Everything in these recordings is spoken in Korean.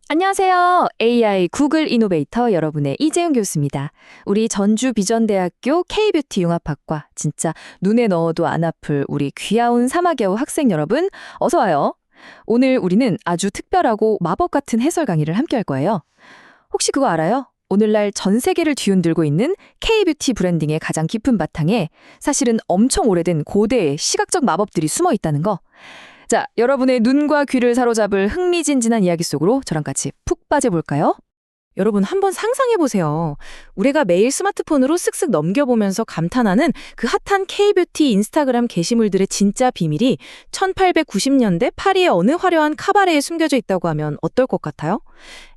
안녕하세요. AI 구글 이노베이터 여러분의 이재용 교수입니다. 우리 전주비전대학교 K뷰티 융합학과 진짜 눈에 넣어도 안 아플 우리 귀여운 사막여우 학생 여러분 어서 와요. 오늘 우리는 아주 특별하고 마법 같은 해설 강의를 함께 할 거예요. 혹시 그거 알아요? 오늘날 전 세계를 뒤흔들고 있는 K뷰티 브랜딩의 가장 깊은 바탕에 사실은 엄청 오래된 고대의 시각적 마법들이 숨어 있다는 거. 자, 여러분의 눈과 귀를 사로잡을 흥미진진한 이야기 속으로 저랑 같이 푹 빠져볼까요? 여러분 한번 상상해보세요. 우리가 매일 스마트폰으로 쓱쓱 넘겨보면서 감탄하는 그 핫한 K뷰티 인스타그램 게시물들의 진짜 비밀이 1890년대 파리의 어느 화려한 카바레에 숨겨져 있다고 하면 어떨 것 같아요?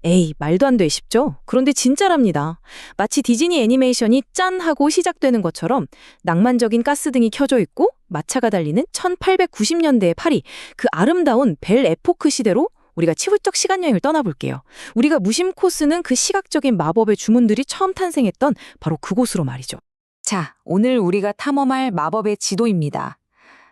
에이, 말도 안 돼 싶죠? 그런데 진짜랍니다. 마치 디즈니 애니메이션이 짠 하고 시작되는 것처럼 낭만적인 가스등이 켜져 있고 마차가 달리는 1890년대의 파리, 그 아름다운 벨 에포크 시대로 우리가 치부적 시간여행을 떠나볼게요. 우리가 무심코 쓰는 그 시각적인 마법의 주문들이 처음 탄생했던 바로 그곳으로 말이죠. 자, 오늘 우리가 탐험할 마법의 지도입니다.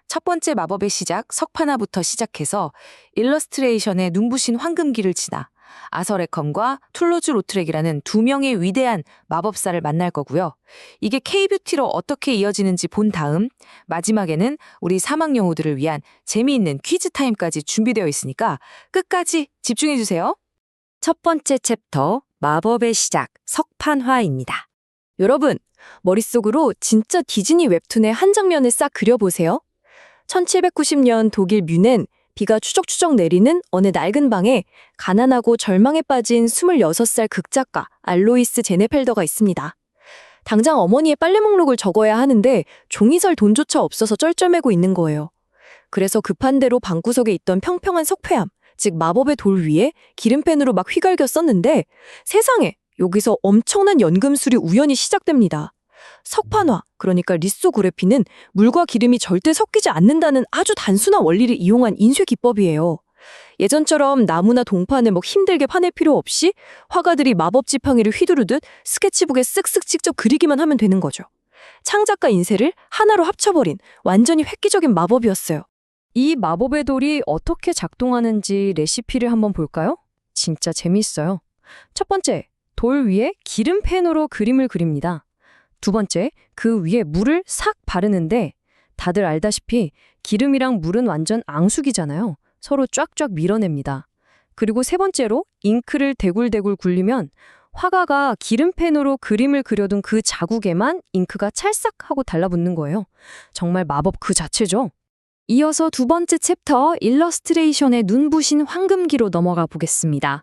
첫 번째 마법의 시작, 석판화부터 시작해서 일러스트레이션의 눈부신 황금기를 지나 아서레컴과 툴로즈 로트렉이라는 두 명의 위대한 마법사를 만날 거고요. 이게 K뷰티로 어떻게 이어지는지 본 다음 마지막에는 우리 사막여우들을 위한 재미있는 퀴즈 타임까지 준비되어 있으니까 끝까지 집중해주세요. 첫 번째 챕터, 마법의 시작, 석판화입니다. 여러분, 머릿속으로 진짜 디즈니 웹툰의 한 장면을 싹 그려보세요. 1790년 독일 뮌헨, 비가 추적추적 내리는 어느 낡은 방에 가난하고 절망에 빠진 26살 극작가 알로이스 제네펠더가 있습니다. 당장 어머니의 빨래 목록을 적어야 하는데 종이 살 돈조차 없어서 쩔쩔매고 있는 거예요. 그래서 급한 대로 방구석에 있던 평평한 석회암, 즉 마법의 돌 위에 기름펜으로 막 휘갈겨 썼는데 세상에, 여기서 엄청난 연금술이 우연히 시작됩니다. 석판화, 그러니까 리소그래피는 물과 기름이 절대 섞이지 않는다는 아주 단순한 원리를 이용한 인쇄 기법이에요. 예전처럼 나무나 동판을 힘들게 파낼 필요 없이 화가들이 마법 지팡이를 휘두르듯 스케치북에 쓱쓱 직접 그리기만 하면 되는 거죠. 창작과 인쇄를 하나로 합쳐버린 완전히 획기적인 마법이었어요. 이 마법의 돌이 어떻게 작동하는지 레시피를 한번 볼까요? 진짜 재미있어요. 첫 번째, 돌 위에 기름펜으로 그림을 그립니다. 두 번째, 그 위에 물을 싹 바르는데 다들 알다시피 기름이랑 물은 완전 앙숙이잖아요. 서로 쫙쫙 밀어냅니다. 그리고 세 번째로 잉크를 대굴대굴 굴리면 화가가 기름펜으로 그림을 그려둔 그 자국에만 잉크가 찰싹하고 달라붙는 거예요. 정말 마법 그 자체죠. 이어서 두 번째 챕터 일러스트레이션의 눈부신 황금기로 넘어가 보겠습니다.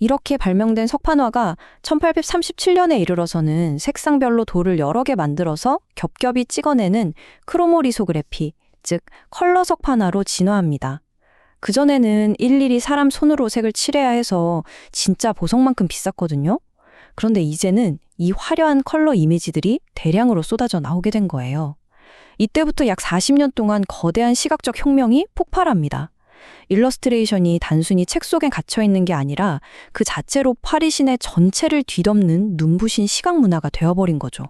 이렇게 발명된 석판화가 1837년에 이르러서는 색상별로 돌을 여러 개 만들어서 겹겹이 찍어내는 크로모리소그래피, 즉 컬러 석판화로 진화합니다. 그전에는 일일이 사람 손으로 색을 칠해야 해서 진짜 보석만큼 비쌌거든요. 그런데 이제는 이 화려한 컬러 이미지들이 대량으로 쏟아져 나오게 된 거예요. 이때부터 약 40년 동안 거대한 시각적 혁명이 폭발합니다. 일러스트레이션이 단순히 책 속에 갇혀있는 게 아니라 그 자체로 파리 시내 전체를 뒤덮는 눈부신 시각 문화가 되어버린 거죠.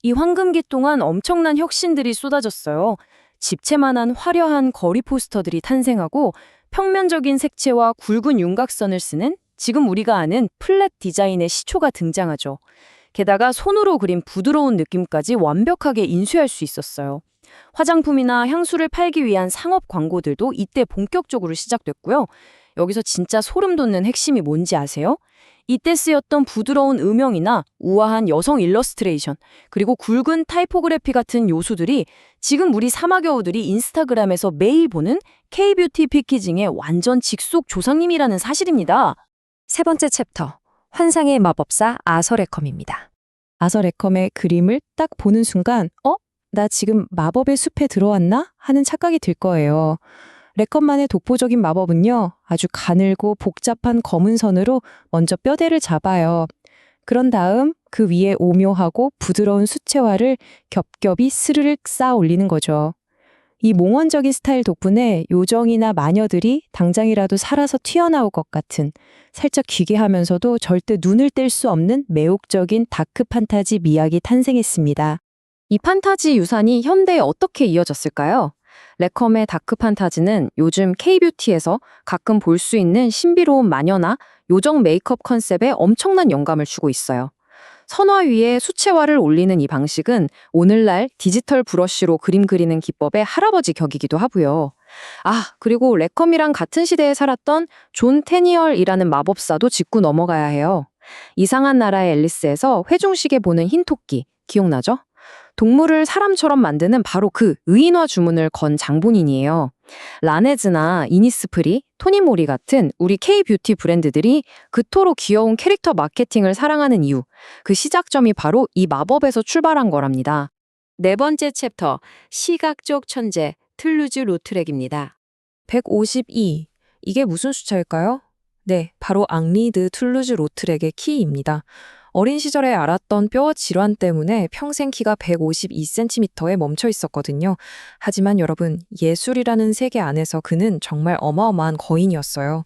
이 황금기 동안 엄청난 혁신들이 쏟아졌어요. 집채만한 화려한 거리 포스터들이 탄생하고 평면적인 색채와 굵은 윤곽선을 쓰는 지금 우리가 아는 플랫 디자인의 시초가 등장하죠. 게다가 손으로 그린 부드러운 느낌까지 완벽하게 인쇄할 수 있었어요. 화장품이나 향수를 팔기 위한 상업 광고들도 이때 본격적으로 시작됐고요. 여기서 진짜 소름 돋는 핵심이 뭔지 아세요? 이때 쓰였던 부드러운 음영이나 우아한 여성 일러스트레이션, 그리고 굵은 타이포그래피 같은 요소들이 지금 우리 사막여우들이 인스타그램에서 매일 보는 K뷰티 패키징의 완전 직속 조상님이라는 사실입니다. 세 번째 챕터, 환상의 마법사 아서레컴입니다. 아서레컴의 그림을 딱 보는 순간 나 지금 마법의 숲에 들어왔나? 하는 착각이 들 거예요. 레컴만의 독보적인 마법은요, 아주 가늘고 복잡한 검은 선으로 먼저 뼈대를 잡아요. 그런 다음 그 위에 오묘하고 부드러운 수채화를 겹겹이 스르륵 쌓아 올리는 거죠. 이 몽환적인 스타일 덕분에 요정이나 마녀들이 당장이라도 살아서 튀어나올 것 같은 살짝 기괴하면서도 절대 눈을 뗄 수 없는 매혹적인 다크 판타지 미학이 탄생했습니다. 이 판타지 유산이 현대에 어떻게 이어졌을까요? 레컴의 다크 판타지는 요즘 K뷰티에서 가끔 볼 수 있는 신비로운 마녀나 요정 메이크업 컨셉에 엄청난 영감을 주고 있어요. 선화 위에 수채화를 올리는 이 방식은 오늘날 디지털 브러쉬로 그림 그리는 기법의 할아버지 격이기도 하고요. 그리고 레컴이랑 같은 시대에 살았던 존 테니얼이라는 마법사도 짚고 넘어가야 해요. 이상한 나라의 앨리스에서 회중식에 보는 흰 토끼, 기억나죠? 동물을 사람처럼 만드는 바로 그 의인화 주문을 건 장본인이에요. 라네즈나 이니스프리, 토니모리 같은 우리 K뷰티 브랜드들이 그토록 귀여운 캐릭터 마케팅을 사랑하는 이유, 그 시작점이 바로 이 마법에서 출발한 거랍니다. 네 번째 챕터, 시각적 천재, 틀루즈 로트렉입니다. 152. 이게 무슨 숫자일까요? 네, 바로 앙리드 툴루즈 로트렉의 키입니다. 어린 시절에 앓았던 뼈 질환 때문에 평생 키가 152cm에 멈춰 있었거든요. 하지만 여러분, 예술이라는 세계 안에서 그는 정말 어마어마한 거인이었어요.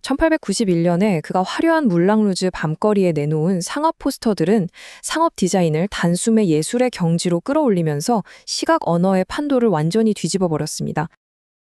1891년에 그가 화려한 물랑루즈 밤거리에 내놓은 상업 포스터들은 상업 디자인을 단숨에 예술의 경지로 끌어올리면서 시각 언어의 판도를 완전히 뒤집어 버렸습니다.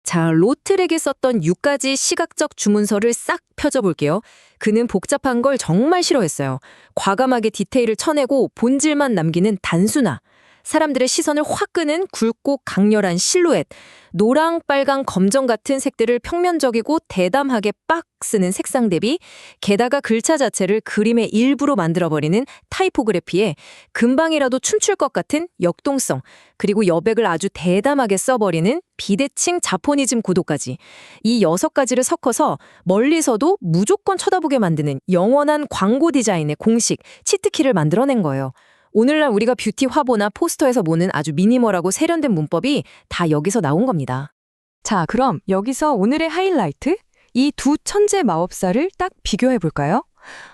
자, 로트렉이 썼던 6가지 시각적 주문서를 싹 펴져볼게요. 그는 복잡한 걸 정말 싫어했어요. 과감하게 디테일을 쳐내고 본질만 남기는 단순화. 사람들의 시선을 확 끄는 굵고 강렬한 실루엣. 노랑, 빨강, 검정 같은 색들을 평면적이고 대담하게 빡 쓰는 색상 대비, 게다가 글자 자체를 그림의 일부로 만들어버리는 타이포그래피에 금방이라도 춤출 것 같은 역동성, 그리고 여백을 아주 대담하게 써버리는 비대칭 자포니즘 구도까지. 이 6가지를 섞어서 멀리서도 무조건 쳐다보게 만드는 영원한 광고 디자인의 공식, 치트키를 만들어낸 거예요. 오늘날 우리가 뷰티 화보나 포스터에서 보는 아주 미니멀하고 세련된 문법이 다 여기서 나온 겁니다. 자, 그럼 여기서 오늘의 하이라이트? 이 두 천재 마법사를 딱 비교해 볼까요?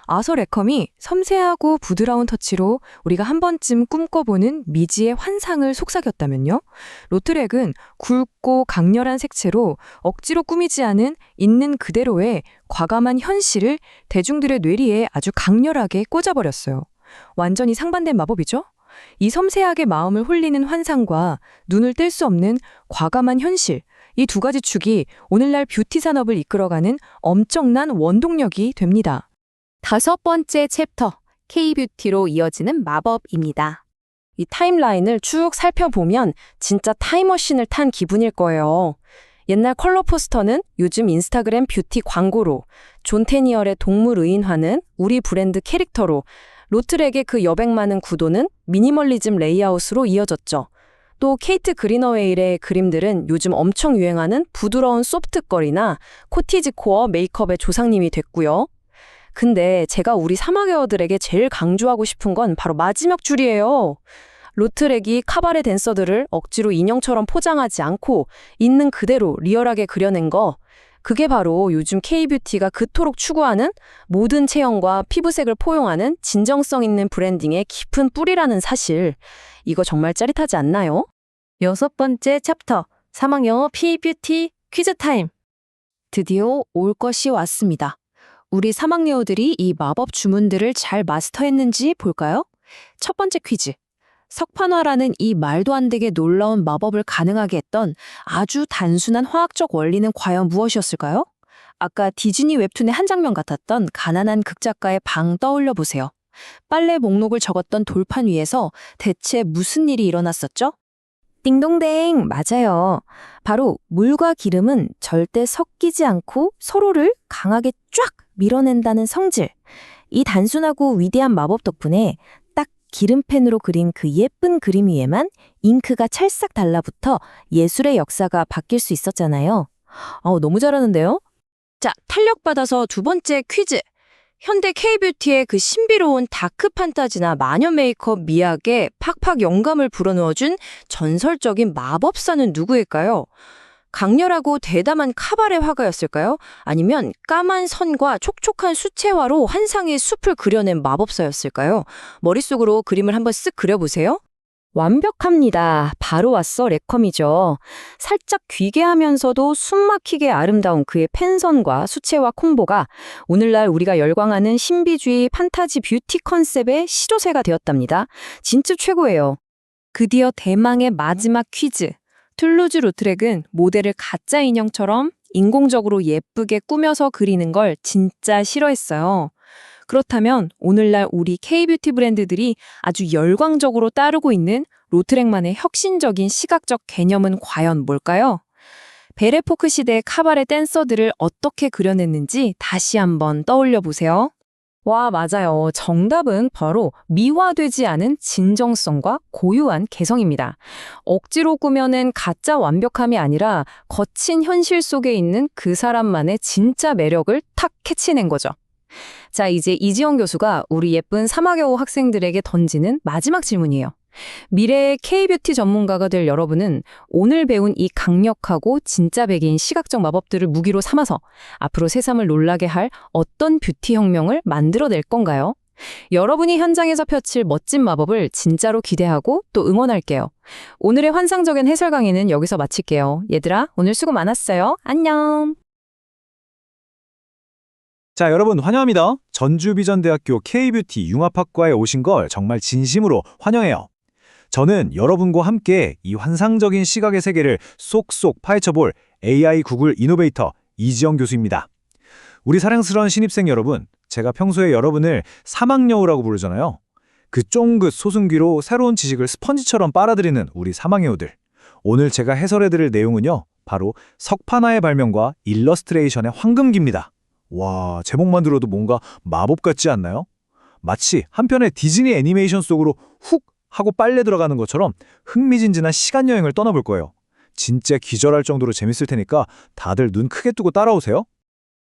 아서 레컴이 섬세하고 부드러운 터치로 우리가 한 번쯤 꿈꿔보는 미지의 환상을 속삭였다면요. 로트렉은 굵고 강렬한 색채로 억지로 꾸미지 않은 있는 그대로의 과감한 현실을 대중들의 뇌리에 아주 강렬하게 꽂아버렸어요. 완전히 상반된 마법이죠? 이 섬세하게 마음을 홀리는 환상과 눈을 뗄 수 없는 과감한 현실, 이 두 가지 축이 오늘날 뷰티 산업을 이끌어가는 엄청난 원동력이 됩니다. 5번째 챕터, K뷰티로 이어지는 마법입니다. 이 타임라인을 쭉 살펴보면 진짜 타임머신을 탄 기분일 거예요. 옛날 컬러 포스터는 요즘 인스타그램 뷰티 광고로, 존 테니얼의 동물 의인화는 우리 브랜드 캐릭터로, 로트렉의 그 여백 많은 구도는 미니멀리즘 레이아웃으로 이어졌죠. 또 케이트 그리너웨일의 그림들은 요즘 엄청 유행하는 부드러운 소프트거리나 코티지 코어 메이크업의 조상님이 됐고요. 근데 제가 우리 사막여우들에게 제일 강조하고 싶은 건 바로 마지막 줄이에요. 로트렉이 카바레 댄서들을 억지로 인형처럼 포장하지 않고 있는 그대로 리얼하게 그려낸 거, 그게 바로 요즘 K뷰티가 그토록 추구하는 모든 체형과 피부색을 포용하는 진정성 있는 브랜딩의 깊은 뿌리라는 사실. 이거 정말 짜릿하지 않나요? 6번째 챕터, 사막영어 P뷰티 퀴즈 타임. 드디어 올 것이 왔습니다. 우리 사막여우들이 이 마법 주문들을 잘 마스터했는지 볼까요? 첫 번째 퀴즈. 석판화라는 이 말도 안 되게 놀라운 마법을 가능하게 했던 아주 단순한 화학적 원리는 과연 무엇이었을까요? 아까 디즈니 웹툰의 한 장면 같았던 가난한 극작가의 방 떠올려 보세요. 빨래 목록을 적었던 돌판 위에서 대체 무슨 일이 일어났었죠? 띵동댕, 맞아요. 바로 물과 기름은 절대 섞이지 않고 서로를 강하게 쫙 밀어낸다는 성질. 이 단순하고 위대한 마법 덕분에 기름펜으로 그린 그 예쁜 그림 위에만 잉크가 찰싹 달라붙어 예술의 역사가 바뀔 수 있었잖아요. 너무 잘하는데요? 자, 탄력받아서 두 번째 퀴즈. 현대 K뷰티의 그 신비로운 다크 판타지나 마녀 메이크업 미학에 팍팍 영감을 불어넣어준 전설적인 마법사는 누구일까요? 강렬하고 대담한 카바레 화가였을까요? 아니면 까만 선과 촉촉한 수채화로 환상의 숲을 그려낸 마법사였을까요? 머릿속으로 그림을 한번 쓱 그려보세요. 완벽합니다. 바로 왔어, 레컴이죠. 살짝 귀괴하면서도 숨막히게 아름다운 그의 펜선과 수채화 콤보가 오늘날 우리가 열광하는 신비주의 판타지 뷰티 컨셉의 시조새가 되었답니다. 진짜 최고예요. 드디어 대망의 마지막 퀴즈. 툴루즈 로트렉은 모델을 가짜 인형처럼 인공적으로 예쁘게 꾸며서 그리는 걸 진짜 싫어했어요. 그렇다면 오늘날 우리 K뷰티 브랜드들이 아주 열광적으로 따르고 있는 로트렉만의 혁신적인 시각적 개념은 과연 뭘까요? 베레포크 시대의 카바레 댄서들을 어떻게 그려냈는지 다시 한번 떠올려 보세요. 와, 맞아요. 정답은 바로 미화되지 않은 진정성과 고유한 개성입니다. 억지로 꾸며낸 가짜 완벽함이 아니라 거친 현실 속에 있는 그 사람만의 진짜 매력을 탁 캐치낸 거죠. 자, 이제 이지영 교수가 우리 예쁜 사막여우 학생들에게 던지는 마지막 질문이에요. 미래의 K뷰티 전문가가 될 여러분은 오늘 배운 이 강력하고 진짜 백인 시각적 마법들을 무기로 삼아서 앞으로 세상을 놀라게 할 어떤 뷰티 혁명을 만들어낼 건가요? 여러분이 현장에서 펼칠 멋진 마법을 진짜로 기대하고 또 응원할게요. 오늘의 환상적인 해설 강의는 여기서 마칠게요. 얘들아, 오늘 수고 많았어요. 안녕. 자, 여러분 환영합니다. 전주비전대학교 K뷰티 융합학과에 오신 걸 정말 진심으로 환영해요. 저는 여러분과 함께 이 환상적인 시각의 세계를 쏙쏙 파헤쳐볼 AI 구글 이노베이터 이지영 교수입니다. 우리 사랑스러운 신입생 여러분, 제가 평소에 여러분을 사막여우라고 부르잖아요. 그 쫑긋 소승귀로 새로운 지식을 스펀지처럼 빨아들이는 우리 사막여우들. 오늘 제가 해설해드릴 내용은요, 바로 석판화의 발명과 일러스트레이션의 황금기입니다. 와, 제목만 들어도 뭔가 마법 같지 않나요? 마치 한편의 디즈니 애니메이션 속으로 훅 하고 빨려 들어가는 것처럼 흥미진진한 시간여행을 떠나볼 거예요. 진짜 기절할 정도로 재밌을 테니까 다들 눈 크게 뜨고 따라오세요.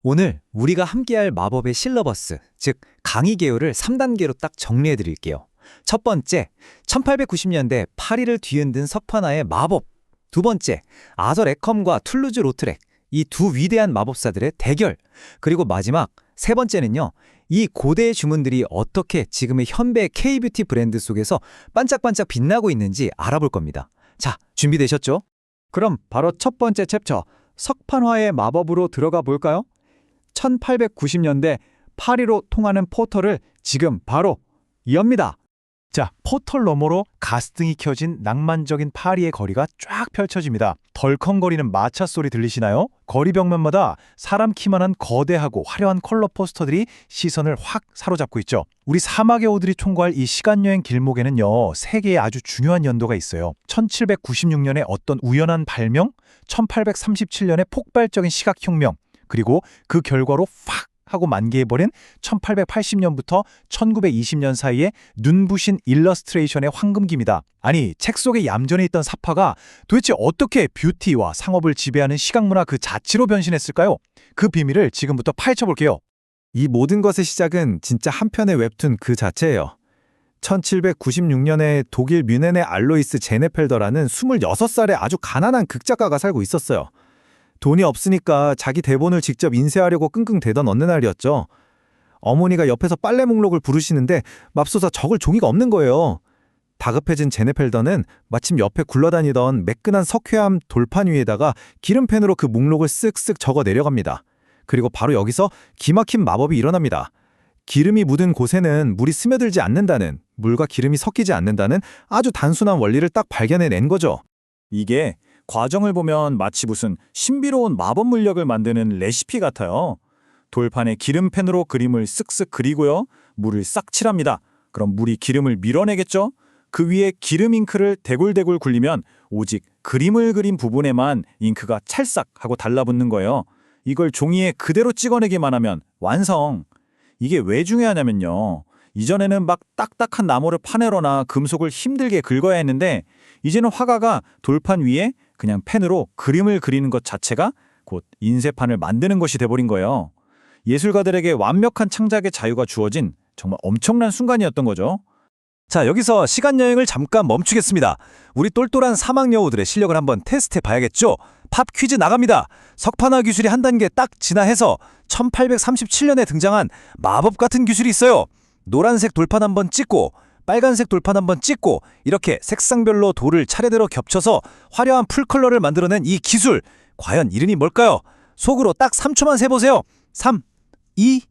오늘 우리가 함께할 마법의 실러버스, 즉 강의 개요를 3단계로 딱 정리해 드릴게요. 첫 번째, 1890년대 파리를 뒤흔든 석판화의 마법. 두 번째, 아서 레컴과 툴루즈 로트렉, 이 두 위대한 마법사들의 대결. 그리고 마지막, 세 번째는요, 이 고대의 주문들이 어떻게 지금의 현대 K뷰티 브랜드 속에서 반짝반짝 빛나고 있는지 알아볼 겁니다. 자, 준비되셨죠? 그럼 바로 첫 번째 챕터, 석판화의 마법으로 들어가 볼까요? 1890년대 파리로 통하는 포털을 지금 바로 엽니다. 자, 포털 너머로 가스등이 켜진 낭만적인 파리의 거리가 쫙 펼쳐집니다. 덜컹거리는 마차 소리 들리시나요? 거리 벽면마다 사람 키만한 거대하고 화려한 컬러 포스터들이 시선을 확 사로잡고 있죠. 우리 사막여우들이 통과할 이 시간여행 길목에는요, 세 개의 아주 중요한 연도가 있어요. 1796년의 어떤 우연한 발명, 1837년의 폭발적인 시각혁명, 그리고 그 결과로 팍 하고 만개해버린 1880년부터 1920년 사이에 눈부신 일러스트레이션의 황금기입니다. 아니, 책 속에 얌전히 있던 사파가 도대체 어떻게 뷰티와 상업을 지배하는 시각문화 그 자체로 변신했을까요? 그 비밀을 지금부터 파헤쳐볼게요. 이 모든 것의 시작은 진짜 한 편의 웹툰 그 자체예요. 1796년에 독일 뮌헨의 알로이스 제네펠더라는 26살의 아주 가난한 극작가가 살고 있었어요. 돈이 없으니까 자기 대본을 직접 인쇄하려고 끙끙대던 어느 날이었죠. 어머니가 옆에서 빨래 목록을 부르시는데 맙소사 적을 종이가 없는 거예요. 다급해진 제네펠더는 마침 옆에 굴러다니던 매끈한 석회암 돌판 위에다가 기름펜으로 그 목록을 쓱쓱 적어 내려갑니다. 그리고 바로 여기서 기막힌 마법이 일어납니다. 기름이 묻은 곳에는 물이 스며들지 않는다는, 물과 기름이 섞이지 않는다는 아주 단순한 원리를 딱 발견해낸 거죠. 이게 과정을 보면 마치 무슨 신비로운 마법 물력을 만드는 레시피 같아요. 돌판에 기름펜으로 그림을 쓱쓱 그리고요. 물을 싹 칠합니다. 그럼 물이 기름을 밀어내겠죠? 그 위에 기름 잉크를 대굴대굴 굴리면 오직 그림을 그린 부분에만 잉크가 찰싹 하고 달라붙는 거예요. 이걸 종이에 그대로 찍어내기만 하면 완성! 이게 왜 중요하냐면요. 이전에는 막 딱딱한 나무를 파내거나 금속을 힘들게 긁어야 했는데 이제는 화가가 돌판 위에 그냥 펜으로 그림을 그리는 것 자체가 곧 인쇄판을 만드는 것이 돼버린 거예요. 예술가들에게 완벽한 창작의 자유가 주어진 정말 엄청난 순간이었던 거죠. 자, 여기서 시간여행을 잠깐 멈추겠습니다. 우리 똘똘한 사막여우들의 실력을 한번 테스트해 봐야겠죠? 팝 퀴즈 나갑니다. 석판화 기술이 한 단계 딱 진화해서 1837년에 등장한 마법 같은 기술이 있어요. 노란색 돌판 한번 찍고 빨간색 돌판 한번 찍고 이렇게 색상별로 돌을 차례대로 겹쳐서 화려한 풀컬러를 만들어낸 이 기술, 과연 이름이 뭘까요? 속으로 딱 3초만 세보세요. 3, 2,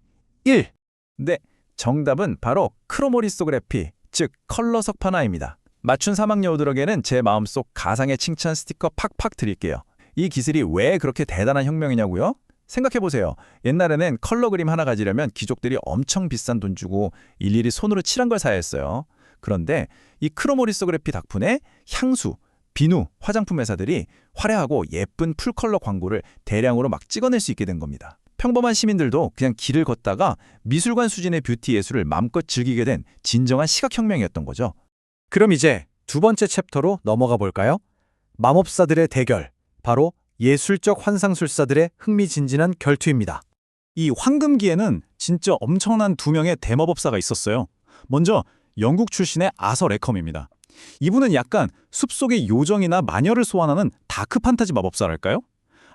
1. 네, 정답은 바로 크로모리소그래피, 즉 컬러 석판화입니다. 맞춘 사막여우들에게는 제 마음속 가상의 칭찬 스티커 팍팍 드릴게요. 이 기술이 왜 그렇게 대단한 혁명이냐고요? 생각해보세요. 옛날에는 컬러 그림 하나 가지려면 귀족들이 엄청 비싼 돈 주고 일일이 손으로 칠한 걸 사야 했어요. 그런데 이 크로모리소그래피 덕분에 향수, 비누, 화장품 회사들이 화려하고 예쁜 풀컬러 광고를 대량으로 막 찍어낼 수 있게 된 겁니다. 평범한 시민들도 그냥 길을 걷다가 미술관 수준의 뷰티 예술을 마음껏 즐기게 된 진정한 시각혁명이었던 거죠. 그럼 이제 두 번째 챕터로 넘어가 볼까요? 마법사들의 대결, 바로 예술적 환상술사들의 흥미진진한 결투입니다. 이 황금기에는 진짜 엄청난 두 명의 대마법사가 있었어요. 먼저 영국 출신의 아서 레컴입니다. 이분은 약간 숲속의 요정이나 마녀를 소환하는 다크 판타지 마법사랄까요?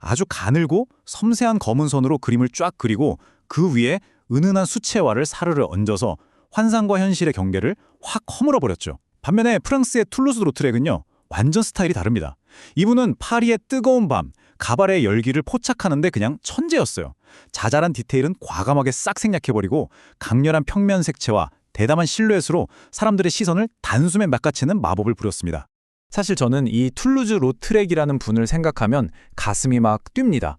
아주 가늘고 섬세한 검은 손으로 그림을 쫙 그리고 그 위에 은은한 수채화를 사르르 얹어서 환상과 현실의 경계를 확 허물어버렸죠. 반면에 프랑스의 툴루즈 로트렉은요, 완전 스타일이 다릅니다. 이분은 파리의 뜨거운 밤, 가발의 열기를 포착하는데 그냥 천재였어요. 자잘한 디테일은 과감하게 싹 생략해버리고 강렬한 평면 색채와 대담한 실루엣으로 사람들의 시선을 단숨에 낚아채는 마법을 부렸습니다. 사실 저는 이 툴루즈 로트렉이라는 분을 생각하면 가슴이 막 뜁니다.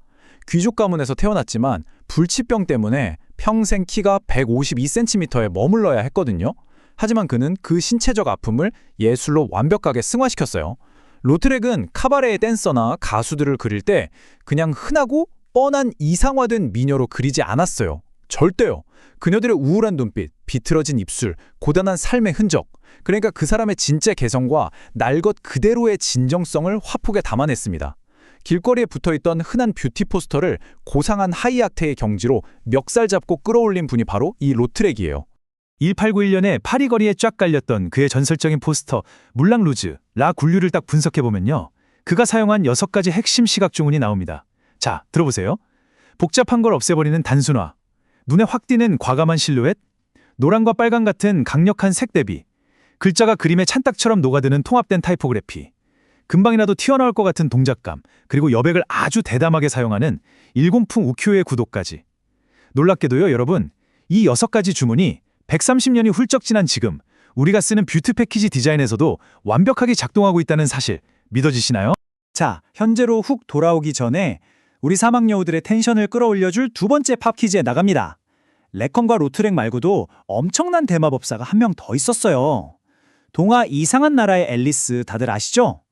귀족 가문에서 태어났지만 불치병 때문에 평생 키가 152cm에 머물러야 했거든요. 하지만 그는 그 신체적 아픔을 예술로 완벽하게 승화시켰어요. 로트렉은 카바레의 댄서나 가수들을 그릴 때 그냥 흔하고 뻔한 이상화된 미녀로 그리지 않았어요. 절대요. 그녀들의 우울한 눈빛, 비틀어진 입술, 고단한 삶의 흔적, 그러니까 그 사람의 진짜 개성과 날 것 그대로의 진정성을 화폭에 담아냈습니다. 길거리에 붙어있던 흔한 뷰티 포스터를 고상한 하이아트의 경지로 멱살 잡고 끌어올린 분이 바로 이 로트렉이에요. 1891년에 파리 거리에 쫙 깔렸던 그의 전설적인 포스터 물랑 루즈, 라 굴류를 딱 분석해보면요. 그가 사용한 6가지 핵심 시각 주문이 나옵니다. 자, 들어보세요. 복잡한 걸 없애버리는 단순화, 눈에 확 띄는 과감한 실루엣, 노랑과 빨강 같은 강력한 색 대비, 글자가 그림에 찰떡처럼 녹아드는 통합된 타이포그래피, 금방이라도 튀어나올 것 같은 동작감, 그리고 여백을 아주 대담하게 사용하는 일공품 우큐의 구도까지. 놀랍게도요, 여러분, 이 6가지 주문이 130년이 훌쩍 지난 지금 우리가 쓰는 뷰티 패키지 디자인에서도 완벽하게 작동하고 있다는 사실 믿어지시나요? 자, 현재로 훅 돌아오기 전에 우리 사막여우들의 텐션을 끌어올려줄 두 번째 팝 퀴즈에 나갑니다. 레컴과 로트렉 말고도 엄청난 대마법사가 한 명 더 있었어요. 동화 이상한 나라의 앨리스 다들 아시죠?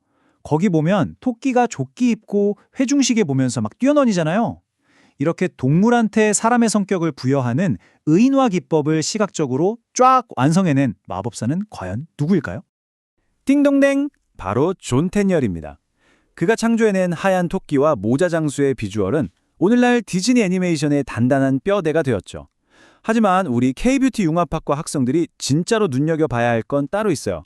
거기 보면 토끼가 조끼 입고 회중시계 보면서 막 뛰어다니잖아요. 이렇게 동물한테 사람의 성격을 부여하는 의인화 기법을 시각적으로 쫙 완성해낸 마법사는 과연 누구일까요? 띵동댕! 바로 존 테니얼입니다. 그가 창조해낸 하얀 토끼와 모자 장수의 비주얼은 오늘날 디즈니 애니메이션의 단단한 뼈대가 되었죠. 하지만 우리 K-뷰티 융합학과 학생들이 진짜로 눈여겨봐야 할 건 따로 있어요.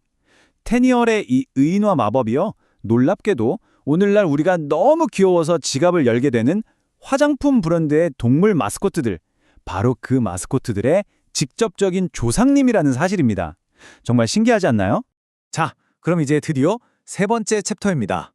테니얼의 이 의인화 마법이요. 놀랍게도 오늘날 우리가 너무 귀여워서 지갑을 열게 되는 화장품 브랜드의 동물 마스코트들, 바로 그 마스코트들의 직접적인 조상님이라는 사실입니다. 정말 신기하지 않나요? 자, 그럼 이제 드디어 세 번째 챕터입니다.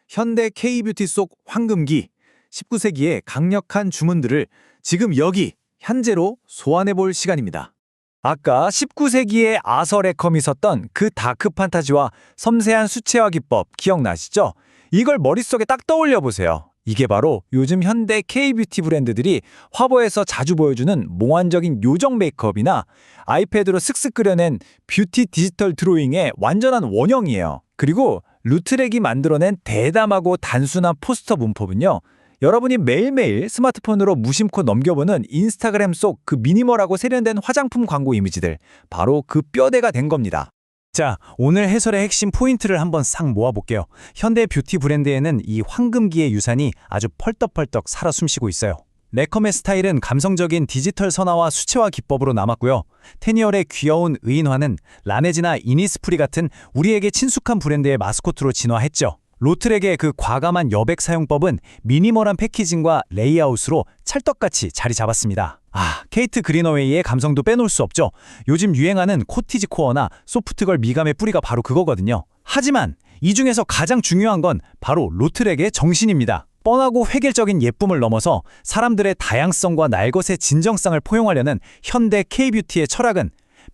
현대 K-뷰티 속 황금기, 19세기의 강력한 주문들을 지금 여기 현재로 소환해볼 시간입니다. 아까 19세기에 아서 레컴이 썼던 그 다크 판타지와 섬세한 수채화 기법 기억나시죠? 이걸 머릿속에 딱 떠올려 보세요. 이게 바로 요즘 현대 K-뷰티 브랜드들이 화보에서 자주 보여주는 몽환적인 요정 메이크업이나 아이패드로 쓱쓱 그려낸 뷰티 디지털 드로잉의 완전한 원형이에요. 그리고 루트렉이 만들어낸 대담하고 단순한 포스터 문법은요. 여러분이 매일매일 스마트폰으로 무심코 넘겨보는 인스타그램 속 그 미니멀하고 세련된 화장품 광고 이미지들, 바로 그 뼈대가 된 겁니다. 자, 오늘 해설의 핵심 포인트를 한번 싹 모아볼게요. 현대 뷰티 브랜드에는 이 황금기의 유산이 아주 펄떡펄떡 살아 숨쉬고 있어요. 레컴의 스타일은 감성적인 디지털 선화와 수채화 기법으로 남았고요. 테니얼의 귀여운 의인화는 라네즈나 이니스프리 같은 우리에게 친숙한 브랜드의 마스코트로 진화했죠. 로트렉의 그 과감한 여백 사용법은 미니멀한 패키징과 레이아웃으로 찰떡같이 자리 잡았습니다. 케이트 그린어웨이의 감성도 빼놓을 수 없죠. 요즘 유행하는 코티지 코어나 소프트걸 미감의 뿌리가 바로 그거거든요. 하지만 이 중에서 가장 중요한 건 바로 로트렉의 정신입니다. 뻔하고 획일적인 예쁨을 넘어서 사람들의 다양성과 날것의 진정성을 포용하려는 현대 K-뷰티의 철학은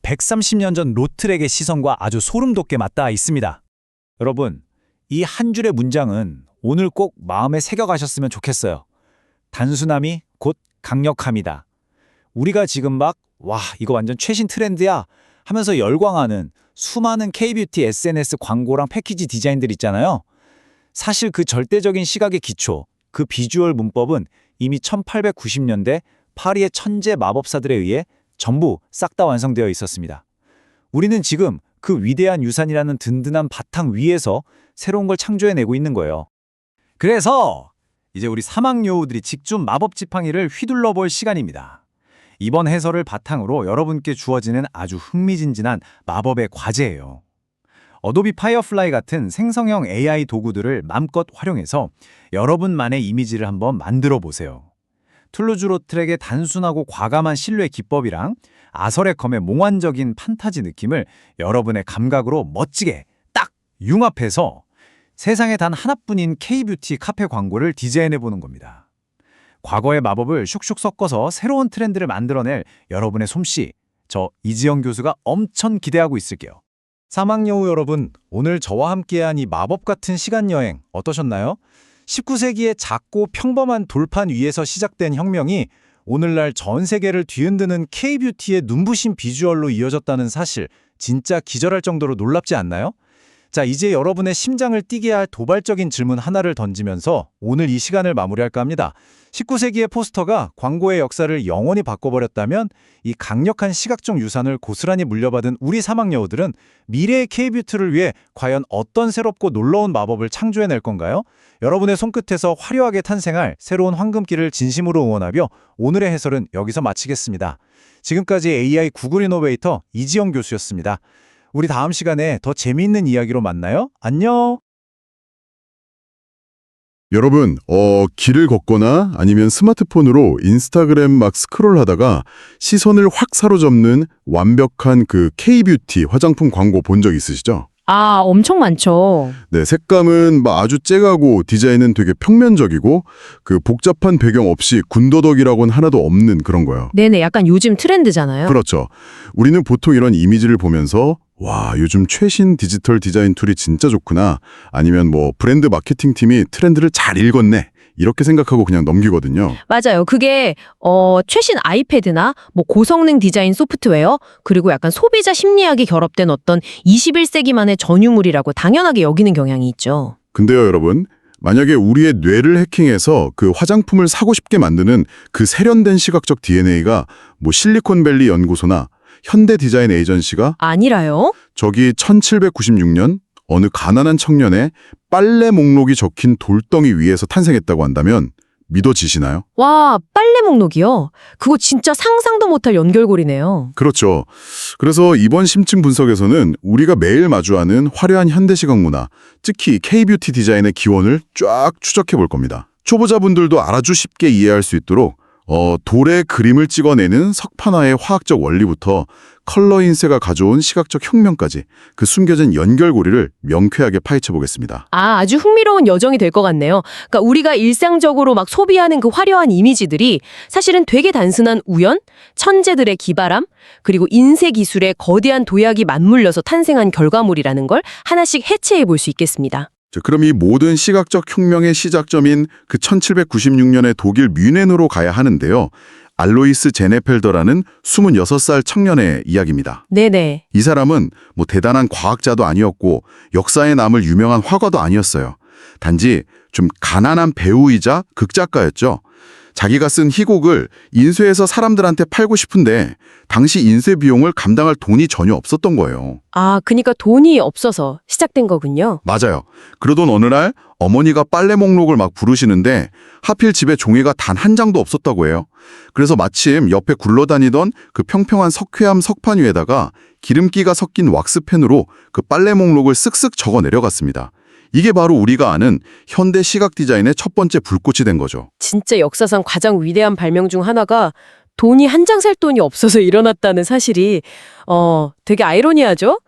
130년 전 로트렉의 시선과 아주 소름 돋게 맞닿아 있습니다. 여러분, 이 한 줄의 문장은 오늘 꼭 마음에 새겨가셨으면 좋겠어요. 단순함이 곧 강력함이다. 우리가 지금 막 와, 이거 완전 최신 트렌드야 하면서 열광하는 수많은 K뷰티 SNS 광고랑 패키지 디자인들 있잖아요. 사실 그 절대적인 시각의 기초, 그 비주얼 문법은 이미 1890년대 파리의 천재 마법사들에 의해 전부 싹 다 완성되어 있었습니다. 우리는 지금 그 위대한 유산이라는 든든한 바탕 위에서 새로운 걸 창조해내고 있는 거예요. 그래서 이제 우리 사막여우들이 직접 마법 지팡이를 휘둘러 볼 시간입니다. 이번 해설을 바탕으로 여러분께 주어지는 아주 흥미진진한 마법의 과제예요. 어도비 파이어플라이 같은 생성형 AI 도구들을 맘껏 활용해서 여러분만의 이미지를 한번 만들어 보세요. 툴루즈 로트렉의 단순하고 과감한 실루엣 기법이랑 아서레컴의 몽환적인 판타지 느낌을 여러분의 감각으로 멋지게 딱 융합해서 세상에 단 하나뿐인 K뷰티 카페 광고를 디자인해보는 겁니다. 과거의 마법을 슉슉 섞어서 새로운 트렌드를 만들어낼 여러분의 솜씨, 저 이지영 교수가 엄청 기대하고 있을게요. 사막여우 여러분, 오늘 저와 함께한 이 마법 같은 시간여행 어떠셨나요? 19세기의 작고 평범한 돌판 위에서 시작된 혁명이 오늘날 전 세계를 뒤흔드는 K뷰티의 눈부신 비주얼로 이어졌다는 사실, 진짜 기절할 정도로 놀랍지 않나요? 자, 이제 여러분의 심장을 뛰게 할 도발적인 질문 하나를 던지면서 오늘 이 시간을 마무리할까 합니다. 19세기의 포스터가 광고의 역사를 영원히 바꿔버렸다면 이 강력한 시각적 유산을 고스란히 물려받은 우리 사막여우들은 미래의 K뷰티를 위해 과연 어떤 새롭고 놀라운 마법을 창조해낼 건가요? 여러분의 손끝에서 화려하게 탄생할 새로운 황금기를 진심으로 응원하며 오늘의 해설은 여기서 마치겠습니다. 지금까지 AI 구글 이노베이터 이지영 교수였습니다. 우리 다음 시간에 더 재미있는 이야기로 만나요. 안녕! 여러분, 길을 걷거나 아니면 스마트폰으로 인스타그램 막 스크롤하다가 시선을 확 사로잡는 완벽한 그 K뷰티 화장품 광고 본 적 있으시죠? 아, 엄청 많죠. 네, 색감은 막 아주 쨍하고 디자인은 되게 평면적이고 그 복잡한 배경 없이 군더더기라고는 하나도 없는 그런 거예요. 네네, 약간 요즘 트렌드잖아요. 그렇죠. 우리는 보통 이런 이미지를 보면서 와, 요즘 최신 디지털 디자인 툴이 진짜 좋구나. 아니면 뭐 브랜드 마케팅 팀이 트렌드를 잘 읽었네. 이렇게 생각하고 그냥 넘기거든요. 맞아요. 그게 최신 아이패드나 뭐 고성능 디자인 소프트웨어, 그리고 약간 소비자 심리학이 결합된 어떤 21세기만의 전유물이라고 당연하게 여기는 경향이 있죠. 근데요, 여러분. 만약에 우리의 뇌를 해킹해서 그 화장품을 사고 싶게 만드는 그 세련된 시각적 DNA가 뭐 실리콘밸리 연구소나 현대 디자인 에이전시가 아니라요? 저기 1796년 어느 가난한 청년의 빨래 목록이 적힌 돌덩이 위에서 탄생했다고 한다면 믿어지시나요? 와, 빨래 목록이요? 그거 진짜 상상도 못할 연결고리네요. 그렇죠. 그래서 이번 심층 분석에서는 우리가 매일 마주하는 화려한 현대시각 문화, 특히 K뷰티 디자인의 기원을 쫙 추적해 볼 겁니다. 초보자분들도 아주 쉽게 이해할 수 있도록 돌에 그림을 찍어내는 석판화의 화학적 원리부터 컬러 인쇄가 가져온 시각적 혁명까지 그 숨겨진 연결고리를 명쾌하게 파헤쳐 보겠습니다. 아, 아주 흥미로운 여정이 될 것 같네요. 그러니까 우리가 일상적으로 막 소비하는 그 화려한 이미지들이 사실은 되게 단순한 우연, 천재들의 기발함, 그리고 인쇄 기술의 거대한 도약이 맞물려서 탄생한 결과물이라는 걸 하나씩 해체해 볼 수 있겠습니다. 자, 그럼 이 모든 시각적 혁명의 시작점인 그 1796년의 독일 뮌헨으로 가야 하는데요. 알로이스 제네펠더라는 26살 청년의 이야기입니다. 네네. 이 사람은 뭐 대단한 과학자도 아니었고 역사에 남을 유명한 화가도 아니었어요. 단지 좀 가난한 배우이자 극작가였죠. 자기가 쓴 희곡을 인쇄해서 사람들한테 팔고 싶은데 당시 인쇄 비용을 감당할 돈이 전혀 없었던 거예요. 아, 그러니까 돈이 없어서 시작된 거군요. 맞아요. 그러던 어느 날 어머니가 빨래 목록을 막 부르시는데 하필 집에 종이가 단 한 장도 없었다고 해요. 그래서 마침 옆에 굴러다니던 그 평평한 석회암 석판 위에다가 기름기가 섞인 왁스펜으로 그 빨래 목록을 쓱쓱 적어 내려갔습니다. 이게 바로 우리가 아는 현대 시각 디자인의 첫 번째 불꽃이 된 거죠. 진짜 역사상 가장 위대한 발명 중 하나가 돈이 한 장 살 돈이 없어서 일어났다는 사실이 되게 아이러니하죠?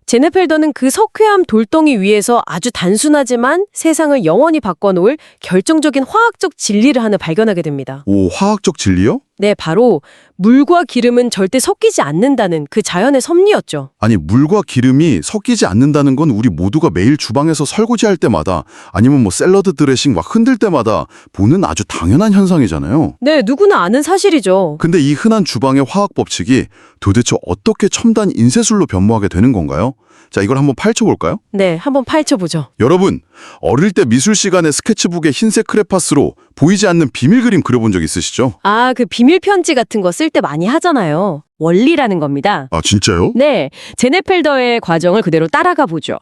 제네펠더는 그 석회암 돌덩이 위에서 아주 단순하지만 세상을 영원히 바꿔놓을 결정적인 화학적 진리를 하나 발견하게 됩니다. 오, 화학적 진리요? 네, 바로 물과 기름은 절대 섞이지 않는다는 그 자연의 섭리였죠. 아니, 물과 기름이 섞이지 않는다는 건 우리 모두가 매일 주방에서 설거지할 때마다 아니면 뭐 샐러드 드레싱 막 흔들 때마다 보는 아주 당연한 현상이잖아요. 네, 누구나 아는 사실이죠. 근데 이 흔한 주방의 화학 법칙이 도대체 어떻게 첨단 인쇄술로 변모하게 되는 건가요? 자, 이걸 한번 파헤쳐볼까요? 네, 한번 파헤쳐보죠. 여러분, 어릴 때 미술 시간에 스케치북에 흰색 크레파스로 보이지 않는 비밀 그림 그려본 적 있으시죠? 아, 그 비밀 편지 같은 거 쓸 때 많이 하잖아요. 원리라는 겁니다. 아, 진짜요? 네, 제네펠더의 과정을 그대로 따라가 보죠.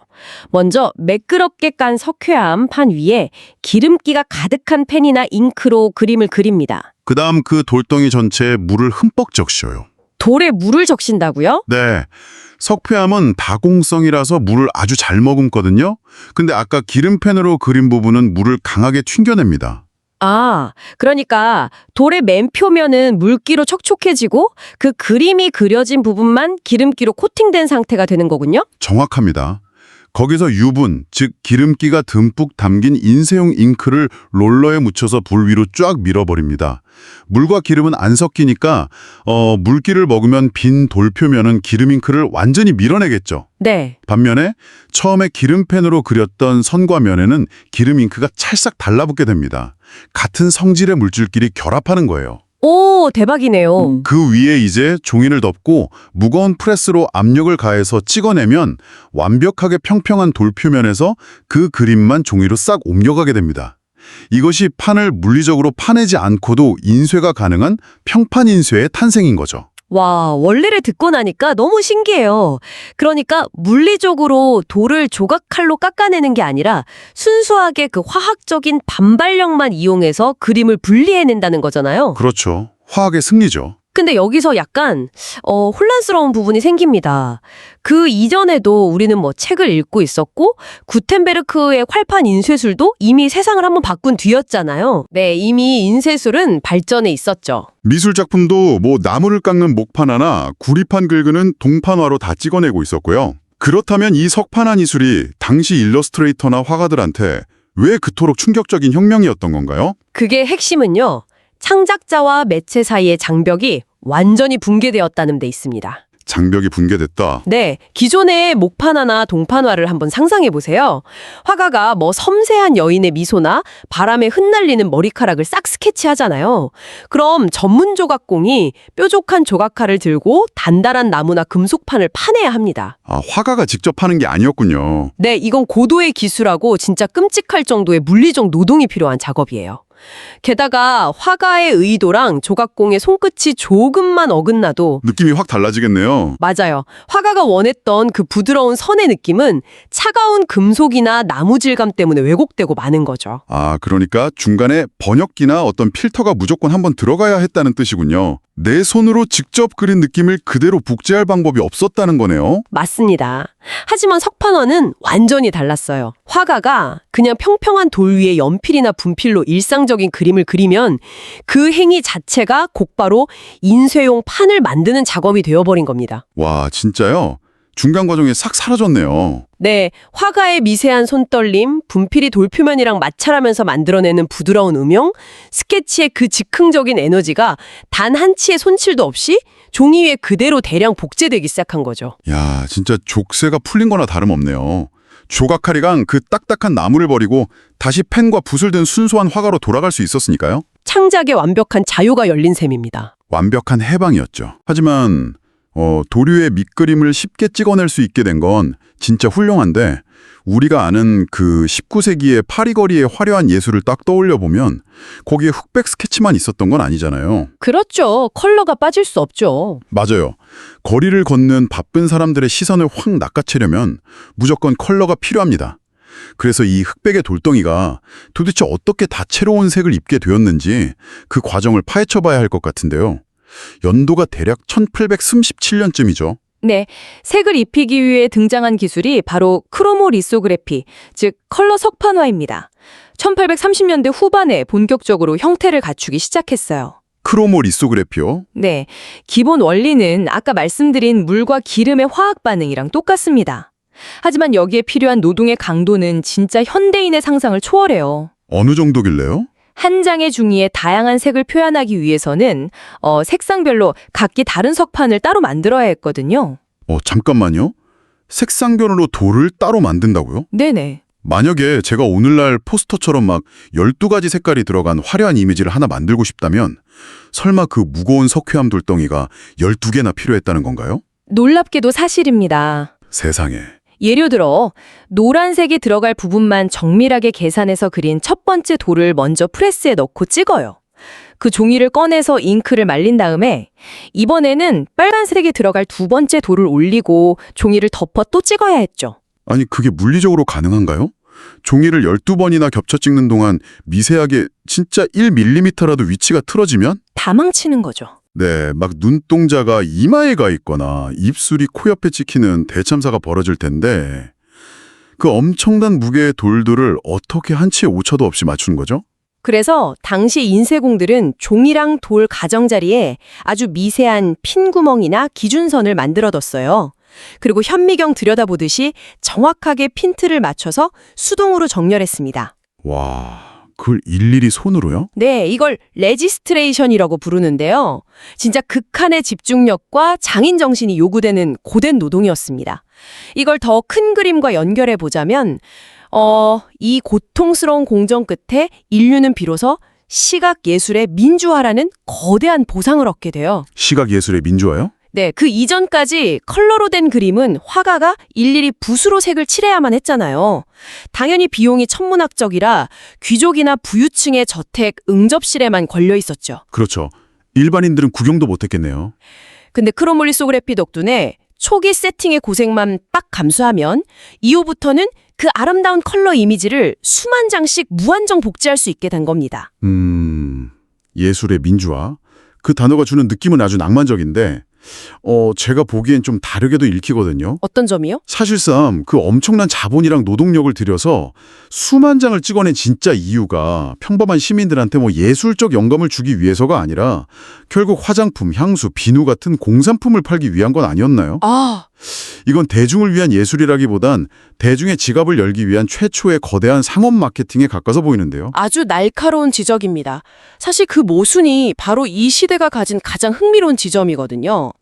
먼저 매끄럽게 깐 석회암 판 위에 기름기가 가득한 펜이나 잉크로 그림을 그립니다. 그다음 그 돌덩이 전체에 물을 흠뻑 적셔요. 돌에 물을 적신다고요? 네. 석회암은 다공성이라서 물을 아주 잘 머금거든요. 근데 아까 기름펜으로 그린 부분은 물을 강하게 튕겨냅니다. 아, 그러니까 돌의 맨 표면은 물기로 촉촉해지고 그 그림이 그려진 부분만 기름기로 코팅된 상태가 되는 거군요? 정확합니다. 거기서 유분, 즉 기름기가 듬뿍 담긴 인쇄용 잉크를 롤러에 묻혀서 불 위로 쫙 밀어버립니다. 물과 기름은 안 섞이니까 물기를 먹으면 빈 돌 표면은 기름 잉크를 완전히 밀어내겠죠. 네. 반면에 처음에 기름펜으로 그렸던 선과 면에는 기름 잉크가 찰싹 달라붙게 됩니다. 같은 성질의 물질끼리 결합하는 거예요. 오, 대박이네요. 그 위에 이제 종이를 덮고 무거운 프레스로 압력을 가해서 찍어내면 완벽하게 평평한 돌 표면에서 그 그림만 종이로 싹 옮겨가게 됩니다. 이것이 판을 물리적으로 파내지 않고도 인쇄가 가능한 평판 인쇄의 탄생인 거죠. 와, 원리를 듣고 나니까 너무 신기해요. 그러니까 물리적으로 돌을 조각칼로 깎아내는 게 아니라 순수하게 그 화학적인 반발력만 이용해서 그림을 분리해낸다는 거잖아요. 그렇죠. 화학의 승리죠. 근데 여기서 약간 혼란스러운 부분이 생깁니다. 그 이전에도 우리는 뭐 책을 읽고 있었고 구텐베르크의 활판 인쇄술도 이미 세상을 한번 바꾼 뒤였잖아요. 네, 이미 인쇄술은 발전해 있었죠. 미술 작품도 뭐 나무를 깎는 목판 하나, 구리판 긁는 동판화로 다 찍어내고 있었고요. 그렇다면 이 석판화 기술이 당시 일러스트레이터나 화가들한테 왜 그토록 충격적인 혁명이었던 건가요? 그게 핵심은요. 창작자와 매체 사이의 장벽이 완전히 붕괴되었다는 데 있습니다. 장벽이 붕괴됐다. 네, 기존의 목판화나 동판화를 한번 상상해 보세요. 화가가 뭐 섬세한 여인의 미소나 바람에 흩날리는 머리카락을 싹 스케치하잖아요. 그럼 전문 조각공이 뾰족한 조각칼을 들고 단단한 나무나 금속판을 파내야 합니다. 아, 화가가 직접 하는 게 아니었군요. 네, 이건 고도의 기술하고 진짜 끔찍할 정도의 물리적 노동이 필요한 작업이에요. 게다가 화가의 의도랑 조각공의 손끝이 조금만 어긋나도 느낌이 확 달라지겠네요. 맞아요. 화가가 원했던 그 부드러운 선의 느낌은 차가운 금속이나 나무 질감 때문에 왜곡되고 마는 거죠. 아, 그러니까 중간에 번역기나 어떤 필터가 무조건 한번 들어가야 했다는 뜻이군요. 내 손으로 직접 그린 느낌을 그대로 복제할 방법이 없었다는 거네요. 맞습니다. 하지만 석판화는 완전히 달랐어요. 화가가 그냥 평평한 돌 위에 연필이나 분필로 일상적인 그림을 그리면 그 행위 자체가 곧바로 인쇄용 판을 만드는 작업이 되어버린 겁니다. 와, 진짜요? 중간 과정에 싹 사라졌네요. 네, 화가의 미세한 손떨림, 분필이 돌표면이랑 마찰하면서 만들어내는 부드러운 음영, 스케치의 그 즉흥적인 에너지가 단 한 치의 손칠도 없이 종이 위에 그대로 대량 복제되기 시작한 거죠. 야, 진짜 족쇄가 풀린 거나 다름없네요. 조각칼이랑 그 딱딱한 나무를 버리고 다시 펜과 붓을 든 순수한 화가로 돌아갈 수 있었으니까요. 창작의 완벽한 자유가 열린 셈입니다. 완벽한 해방이었죠. 하지만 도류의 밑그림을 쉽게 찍어낼 수 있게 된 건 진짜 훌륭한데 우리가 아는 그 19세기의 파리거리의 화려한 예술을 딱 떠올려 보면 거기에 흑백 스케치만 있었던 건 아니잖아요. 그렇죠. 컬러가 빠질 수 없죠. 맞아요. 거리를 걷는 바쁜 사람들의 시선을 확 낚아채려면 무조건 컬러가 필요합니다. 그래서 이 흑백의 돌덩이가 도대체 어떻게 다채로운 색을 입게 되었는지 그 과정을 파헤쳐 봐야 할 것 같은데요. 연도가 대략 1837년쯤이죠. 네, 색을 입히기 위해 등장한 기술이 바로 크로모리소그래피, 즉 컬러 석판화입니다. 1830년대 후반에 본격적으로 형태를 갖추기 시작했어요. 크로모리소그래피요? 네, 기본 원리는 아까 말씀드린 물과 기름의 화학 반응이랑 똑같습니다. 하지만 여기에 필요한 노동의 강도는 진짜 현대인의 상상을 초월해요. 어느 정도길래요? 한 장의 종이에 다양한 색을 표현하기 위해서는 색상별로 각기 다른 석판을 따로 만들어야 했거든요. 잠깐만요. 색상별로 돌을 따로 만든다고요? 네네. 만약에 제가 오늘날 포스터처럼 막 12가지 색깔이 들어간 화려한 이미지를 하나 만들고 싶다면 설마 그 무거운 석회암 돌덩이가 12개나 필요했다는 건가요? 놀랍게도 사실입니다. 세상에. 예를 들어 노란색이 들어갈 부분만 정밀하게 계산해서 그린 첫 번째 돌을 먼저 프레스에 넣고 찍어요. 그 종이를 꺼내서 잉크를 말린 다음에 이번에는 빨간색이 들어갈 두 번째 돌을 올리고 종이를 덮어 또 찍어야 했죠. 아니 그게 물리적으로 가능한가요? 종이를 12번이나 겹쳐 찍는 동안 미세하게 진짜 1mm라도 위치가 틀어지면? 다 망치는 거죠. 네, 막 눈동자가 이마에 가 있거나 입술이 코 옆에 찍히는 대참사가 벌어질 텐데 그 엄청난 무게의 돌들을 어떻게 한치의 오차도 없이 맞추는 거죠? 그래서 당시 인쇄공들은 종이랑 돌 가정자리에 아주 미세한 핀 구멍이나 기준선을 만들어뒀어요. 그리고 현미경 들여다보듯이 정확하게 핀트를 맞춰서 수동으로 정렬했습니다. 와, 그걸 일일이 손으로요? 네, 이걸 레지스트레이션이라고 부르는데요. 진짜 극한의 집중력과 장인 정신이 요구되는 고된 노동이었습니다. 이걸 더 큰 그림과 연결해 보자면 이 고통스러운 공정 끝에 인류는 비로소 시각 예술의 민주화라는 거대한 보상을 얻게 돼요. 시각 예술의 민주화요? 네, 그 이전까지 컬러로 된 그림은 화가가 일일이 붓으로 색을 칠해야만 했잖아요. 당연히 비용이 천문학적이라 귀족이나 부유층의 저택 응접실에만 걸려 있었죠. 그렇죠. 일반인들은 구경도 못했겠네요. 근데 크로몰리소그래피 덕분에 초기 세팅의 고생만 빡 감수하면 이후부터는 그 아름다운 컬러 이미지를 수만 장씩 무한정 복제할 수 있게 된 겁니다. 예술의 민주화. 그 단어가 주는 느낌은 아주 낭만적인데 제가 보기엔 좀 다르게도 읽히거든요. 어떤 점이요? 사실상 그 엄청난 자본이랑 노동력을 들여서 수만 장을 찍어낸 진짜 이유가 평범한 시민들한테 뭐 예술적 영감을 주기 위해서가 아니라 결국 화장품, 향수, 비누 같은 공산품을 팔기 위한 건 아니었나요? 이건 대중을 위한 예술이라기보단 대중의 지갑을 열기 위한 최초의 거대한 상업 마케팅에 가까워서 보이는데요. 아주 날카로운 지적입니다. 사실 그 모순이 바로 이 시대가 가진 가장 흥미로운 지점이거든요.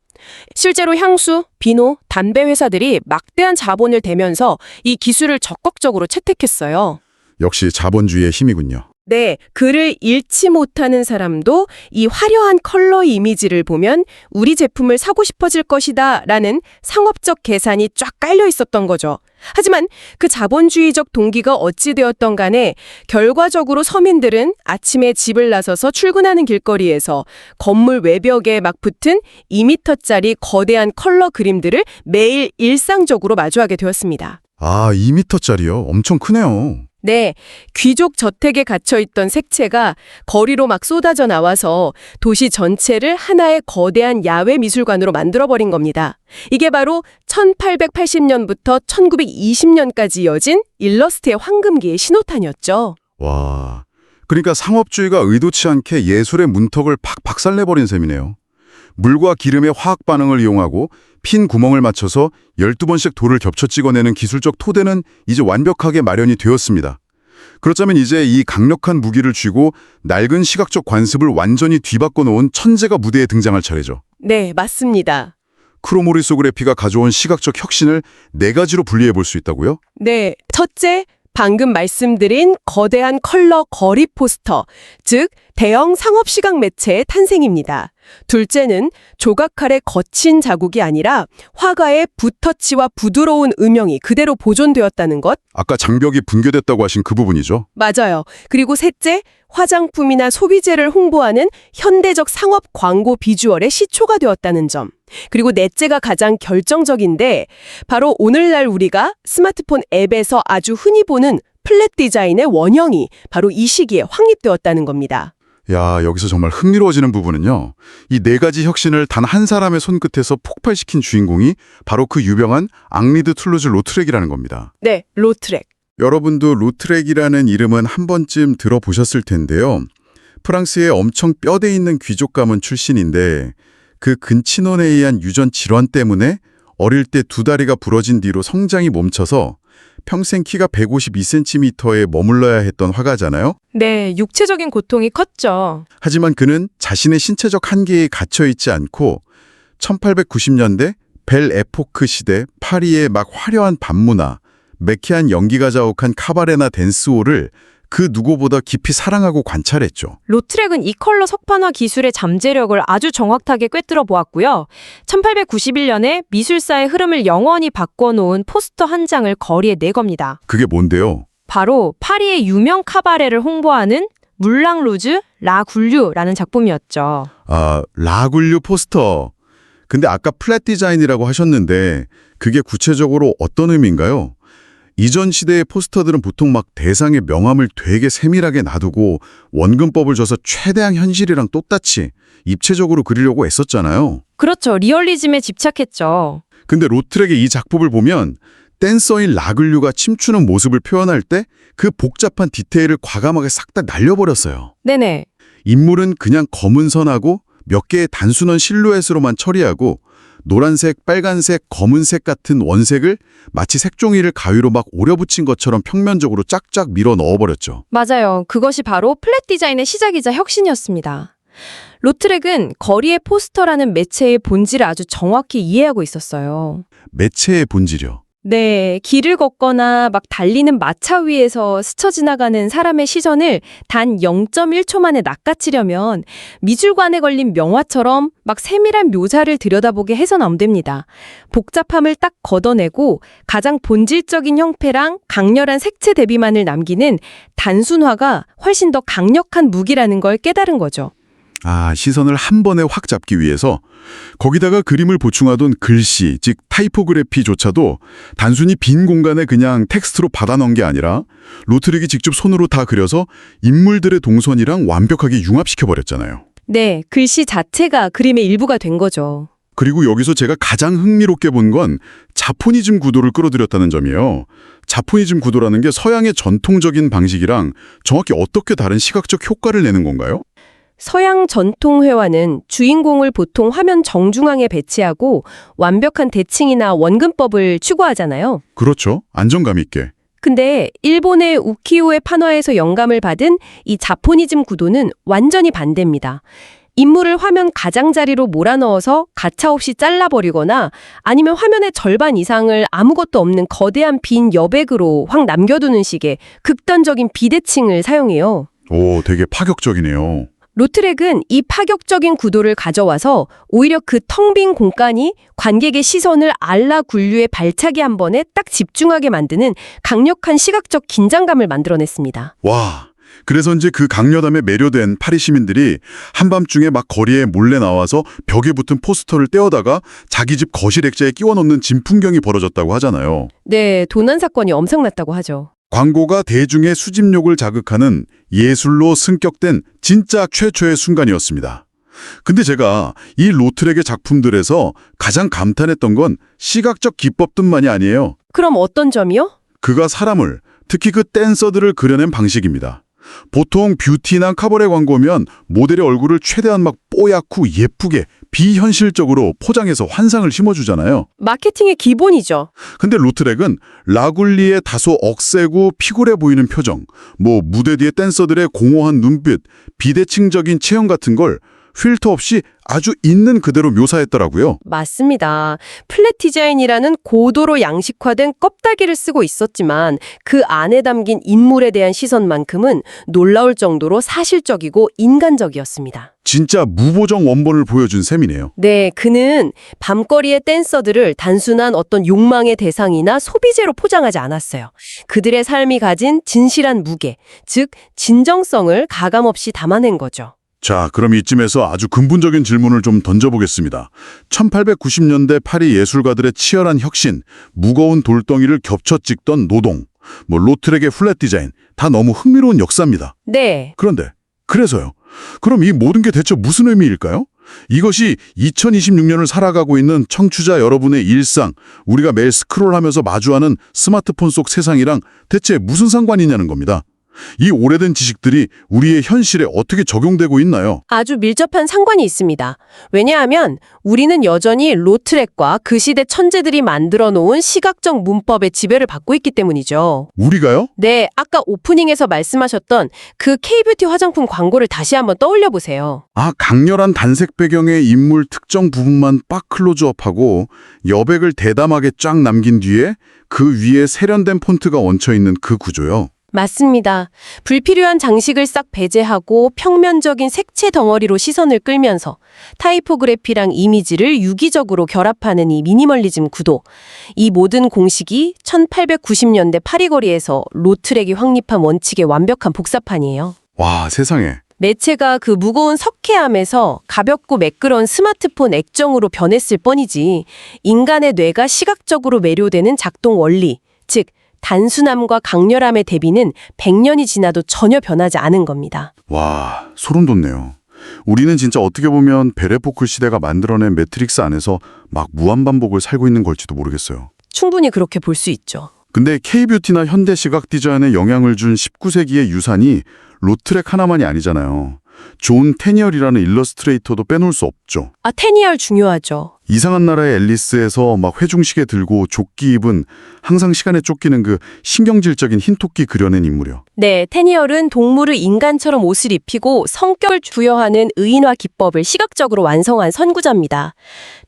실제로 향수, 비누, 담배 회사들이 막대한 자본을 대면서 이 기술을 적극적으로 채택했어요. 역시 자본주의의 힘이군요. 네, 글을 읽지 못하는 사람도 이 화려한 컬러 이미지를 보면 우리 제품을 사고 싶어질 것이다 라는 상업적 계산이 쫙 깔려 있었던 거죠. 하지만 그 자본주의적 동기가 어찌 되었던 간에 결과적으로 서민들은 아침에 집을 나서서 출근하는 길거리에서 건물 외벽에 막 붙은 2m짜리 거대한 컬러 그림들을 매일 일상적으로 마주하게 되었습니다. 2m짜리요? 엄청 크네요. 네, 귀족 저택에 갇혀있던 색채가 거리로 막 쏟아져 나와서 도시 전체를 하나의 거대한 야외 미술관으로 만들어버린 겁니다. 이게 바로 1880년부터 1920년까지 이어진 일러스트의 황금기의 신호탄이었죠. 와, 그러니까 상업주의가 의도치 않게 예술의 문턱을 팍 박살내버린 셈이네요. 물과 기름의 화학 반응을 이용하고 핀 구멍을 맞춰서 12번씩 돌을 겹쳐 찍어내는 기술적 토대는 이제 완벽하게 마련이 되었습니다. 그렇다면 이제 이 강력한 무기를 쥐고 낡은 시각적 관습을 완전히 뒤바꿔 놓은 천재가 무대에 등장할 차례죠. 네, 맞습니다. 크로모리소그래피가 가져온 시각적 혁신을 4가지로 분리해 볼 수 있다고요? 네, 첫째, 방금 말씀드린 거대한 컬러 거리 포스터, 즉 대형 상업 시각 매체의 탄생입니다. 둘째는 조각칼의 거친 자국이 아니라 화가의 붓터치와 부드러운 음영이 그대로 보존되었다는 것. 아까 장벽이 붕괴됐다고 하신 그 부분이죠. 맞아요. 그리고 셋째, 화장품이나 소비재를 홍보하는 현대적 상업 광고 비주얼의 시초가 되었다는 점. 그리고 넷째가 가장 결정적인데 바로 오늘날 우리가 스마트폰 앱에서 아주 흔히 보는 플랫 디자인의 원형이 바로 이 시기에 확립되었다는 겁니다. 야, 여기서 정말 흥미로워지는 부분은요. 이 4가지 혁신을 단 한 사람의 손끝에서 폭발시킨 주인공이 바로 그 유명한 앙리드 툴루즈 로트렉이라는 겁니다. 네, 로트렉. 여러분도 로트렉이라는 이름은 한 번쯤 들어보셨을 텐데요. 프랑스의 엄청 뼈대 있는 귀족 가문 출신인데 그 근친혼에 의한 유전 질환 때문에 어릴 때 2다리가 부러진 뒤로 성장이 멈춰서 평생 키가 152cm에 머물러야 했던 화가잖아요. 네, 육체적인 고통이 컸죠. 하지만 그는 자신의 신체적 한계에 갇혀있지 않고 1890년대 벨 에포크 시대 파리의 막 화려한 밤문화, 매캐한 연기가 자욱한 카바레나 댄스홀을 그 누구보다 깊이 사랑하고 관찰했죠. 로트렉은 이 컬러 석판화 기술의 잠재력을 아주 정확하게 꿰뚫어 보았고요. 1891년에 미술사의 흐름을 영원히 바꿔놓은 포스터 한 장을 거리에 내겁니다. 그게 뭔데요? 바로 파리의 유명 카바레를 홍보하는 물랑 루즈 라 굴류라는 작품이었죠. 아, 라굴류 포스터. 근데 아까 플랫 디자인이라고 하셨는데 그게 구체적으로 어떤 의미인가요? 이전 시대의 포스터들은 보통 막 대상의 명암을 되게 세밀하게 놔두고 원근법을 줘서 최대한 현실이랑 똑같이 입체적으로 그리려고 애썼잖아요. 그렇죠. 리얼리즘에 집착했죠. 근데 로트렉의 이 작품을 보면 댄서인 라글류가 춤추는 모습을 표현할 때 그 복잡한 디테일을 과감하게 싹 다 날려버렸어요. 네네. 인물은 그냥 검은 선하고 몇 개의 단순한 실루엣으로만 처리하고 노란색, 빨간색, 검은색 같은 원색을 마치 색종이를 가위로 막 오려붙인 것처럼 평면적으로 짝짝 밀어 넣어버렸죠. 맞아요. 그것이 바로 플랫 디자인의 시작이자 혁신이었습니다. 로트렉은 거리의 포스터라는 매체의 본질을 아주 정확히 이해하고 있었어요. 매체의 본질이요. 네, 길을 걷거나 막 달리는 마차 위에서 스쳐 지나가는 사람의 시선을 단 0.1초 만에 낚아채려면 미술관에 걸린 명화처럼 막 세밀한 묘사를 들여다보게 해서는 안 됩니다. 복잡함을 딱 걷어내고 가장 본질적인 형태랑 강렬한 색채 대비만을 남기는 단순화가 훨씬 더 강력한 무기라는 걸 깨달은 거죠. 아, 시선을 한 번에 확 잡기 위해서 거기다가 그림을 보충하던 글씨, 즉 타이포그래피조차도 단순히 빈 공간에 그냥 텍스트로 받아넣은 게 아니라 로트렉이 직접 손으로 다 그려서 인물들의 동선이랑 완벽하게 융합시켜버렸잖아요. 네, 글씨 자체가 그림의 일부가 된 거죠. 그리고 여기서 제가 가장 흥미롭게 본 건 자포니즘 구도를 끌어들였다는 점이에요. 자포니즘 구도라는 게 서양의 전통적인 방식이랑 정확히 어떻게 다른 시각적 효과를 내는 건가요? 서양 전통 회화는 주인공을 보통 화면 정중앙에 배치하고 완벽한 대칭이나 원근법을 추구하잖아요. 그렇죠. 안정감 있게. 근데 일본의 우키요의 판화에서 영감을 받은 이 자포니즘 구도는 완전히 반대입니다. 인물을 화면 가장자리로 몰아넣어서 가차없이 잘라버리거나 아니면 화면의 절반 이상을 아무것도 없는 거대한 빈 여백으로 확 남겨두는 식의 극단적인 비대칭을 사용해요. 오, 되게 파격적이네요. 로트렉은 이 파격적인 구도를 가져와서 오히려 그 텅 빈 공간이 관객의 시선을 알라 굴류의 발차기 한 번에 딱 집중하게 만드는 강력한 시각적 긴장감을 만들어냈습니다. 와, 그래서인지 그 강렬함에 매료된 파리 시민들이 한밤중에 막 거리에 몰래 나와서 벽에 붙은 포스터를 떼어다가 자기 집 거실 액자에 끼워 넣는 진풍경이 벌어졌다고 하잖아요. 네, 도난 사건이 엄청났다고 하죠. 광고가 대중의 수집욕을 자극하는 예술로 승격된 진짜 최초의 순간이었습니다. 근데 제가 이 로트렉의 작품들에서 가장 감탄했던 건 시각적 기법뿐만이 아니에요. 그럼 어떤 점이요? 그가 사람을, 특히 그 댄서들을 그려낸 방식입니다. 보통 뷰티나 카바레 광고면 모델의 얼굴을 최대한 막 뽀얗고 예쁘게 비현실적으로 포장해서 환상을 심어주잖아요. 마케팅의 기본이죠. 근데 로트렉은 라굴리의 다소 억세고 피곤해 보이는 표정, 무대 뒤의 댄서들의 공허한 눈빛, 비대칭적인 체형 같은 걸 필터 없이 아주 있는 그대로 묘사했더라고요. 맞습니다. 플랫 디자인이라는 고도로 양식화된 껍데기를 쓰고 있었지만 그 안에 담긴 인물에 대한 시선만큼은 놀라울 정도로 사실적이고 인간적이었습니다. 진짜 무보정 원본을 보여준 셈이네요. 네, 그는 밤거리의 댄서들을 단순한 어떤 욕망의 대상이나 소비재로 포장하지 않았어요. 그들의 삶이 가진 진실한 무게, 즉 진정성을 가감없이 담아낸 거죠. 자, 그럼 이쯤에서 아주 근본적인 질문을 좀 던져보겠습니다. 1890년대 파리 예술가들의 치열한 혁신, 무거운 돌덩이를 겹쳐 찍던 노동, 로트렉의 플랫 디자인, 다 너무 흥미로운 역사입니다. 네. 그런데, 그래서요. 그럼 이 모든 게 대체 무슨 의미일까요? 이것이 2026년을 살아가고 있는 청취자 여러분의 일상, 우리가 매일 스크롤하면서 마주하는 스마트폰 속 세상이랑 대체 무슨 상관이냐는 겁니다. 이 오래된 지식들이 우리의 현실에 어떻게 적용되고 있나요? 아주 밀접한 상관이 있습니다. 왜냐하면 우리는 여전히 로트렉과 그 시대 천재들이 만들어 놓은 시각적 문법의 지배를 받고 있기 때문이죠. 우리가요? 네, 아까 오프닝에서 말씀하셨던 그 K뷰티 화장품 광고를 다시 한번 떠올려 보세요. 아, 강렬한 단색 배경의 인물 특정 부분만 빡 클로즈업하고 여백을 대담하게 쫙 남긴 뒤에 그 위에 세련된 폰트가 얹혀있는 그 구조요. 맞습니다. 불필요한 장식을 싹 배제하고 평면적인 색채 덩어리로 시선을 끌면서 타이포그래피랑 이미지를 유기적으로 결합하는 이 미니멀리즘 구도. 이 모든 공식이 1890년대 파리거리에서 로트렉이 확립한 원칙의 완벽한 복사판이에요. 와, 세상에. 매체가 그 무거운 석회암에서 가볍고 매끄러운 스마트폰 액정으로 변했을 뿐이지 인간의 뇌가 시각적으로 매료되는 작동 원리, 즉 단순함과 강렬함의 대비는 100년이 지나도 전혀 변하지 않은 겁니다. 와, 소름 돋네요. 우리는 진짜 어떻게 보면 베레포클 시대가 만들어낸 매트릭스 안에서 막 무한반복을 살고 있는 걸지도 모르겠어요. 충분히 그렇게 볼 수 있죠. 근데 K뷰티나 현대 시각 디자인에 영향을 준 19세기의 유산이 로트렉 하나만이 아니잖아요. 존 테니얼이라는 일러스트레이터도 빼놓을 수 없죠. 아, 테니얼 중요하죠. 이상한 나라의 앨리스에서 막 회중시계 들고 조끼 입은 항상 시간에 쫓기는 그 신경질적인 흰토끼 그려낸 인물이요. 네, 테니얼은 동물을 인간처럼 옷을 입히고 성격을 부여하는 의인화 기법을 시각적으로 완성한 선구자입니다.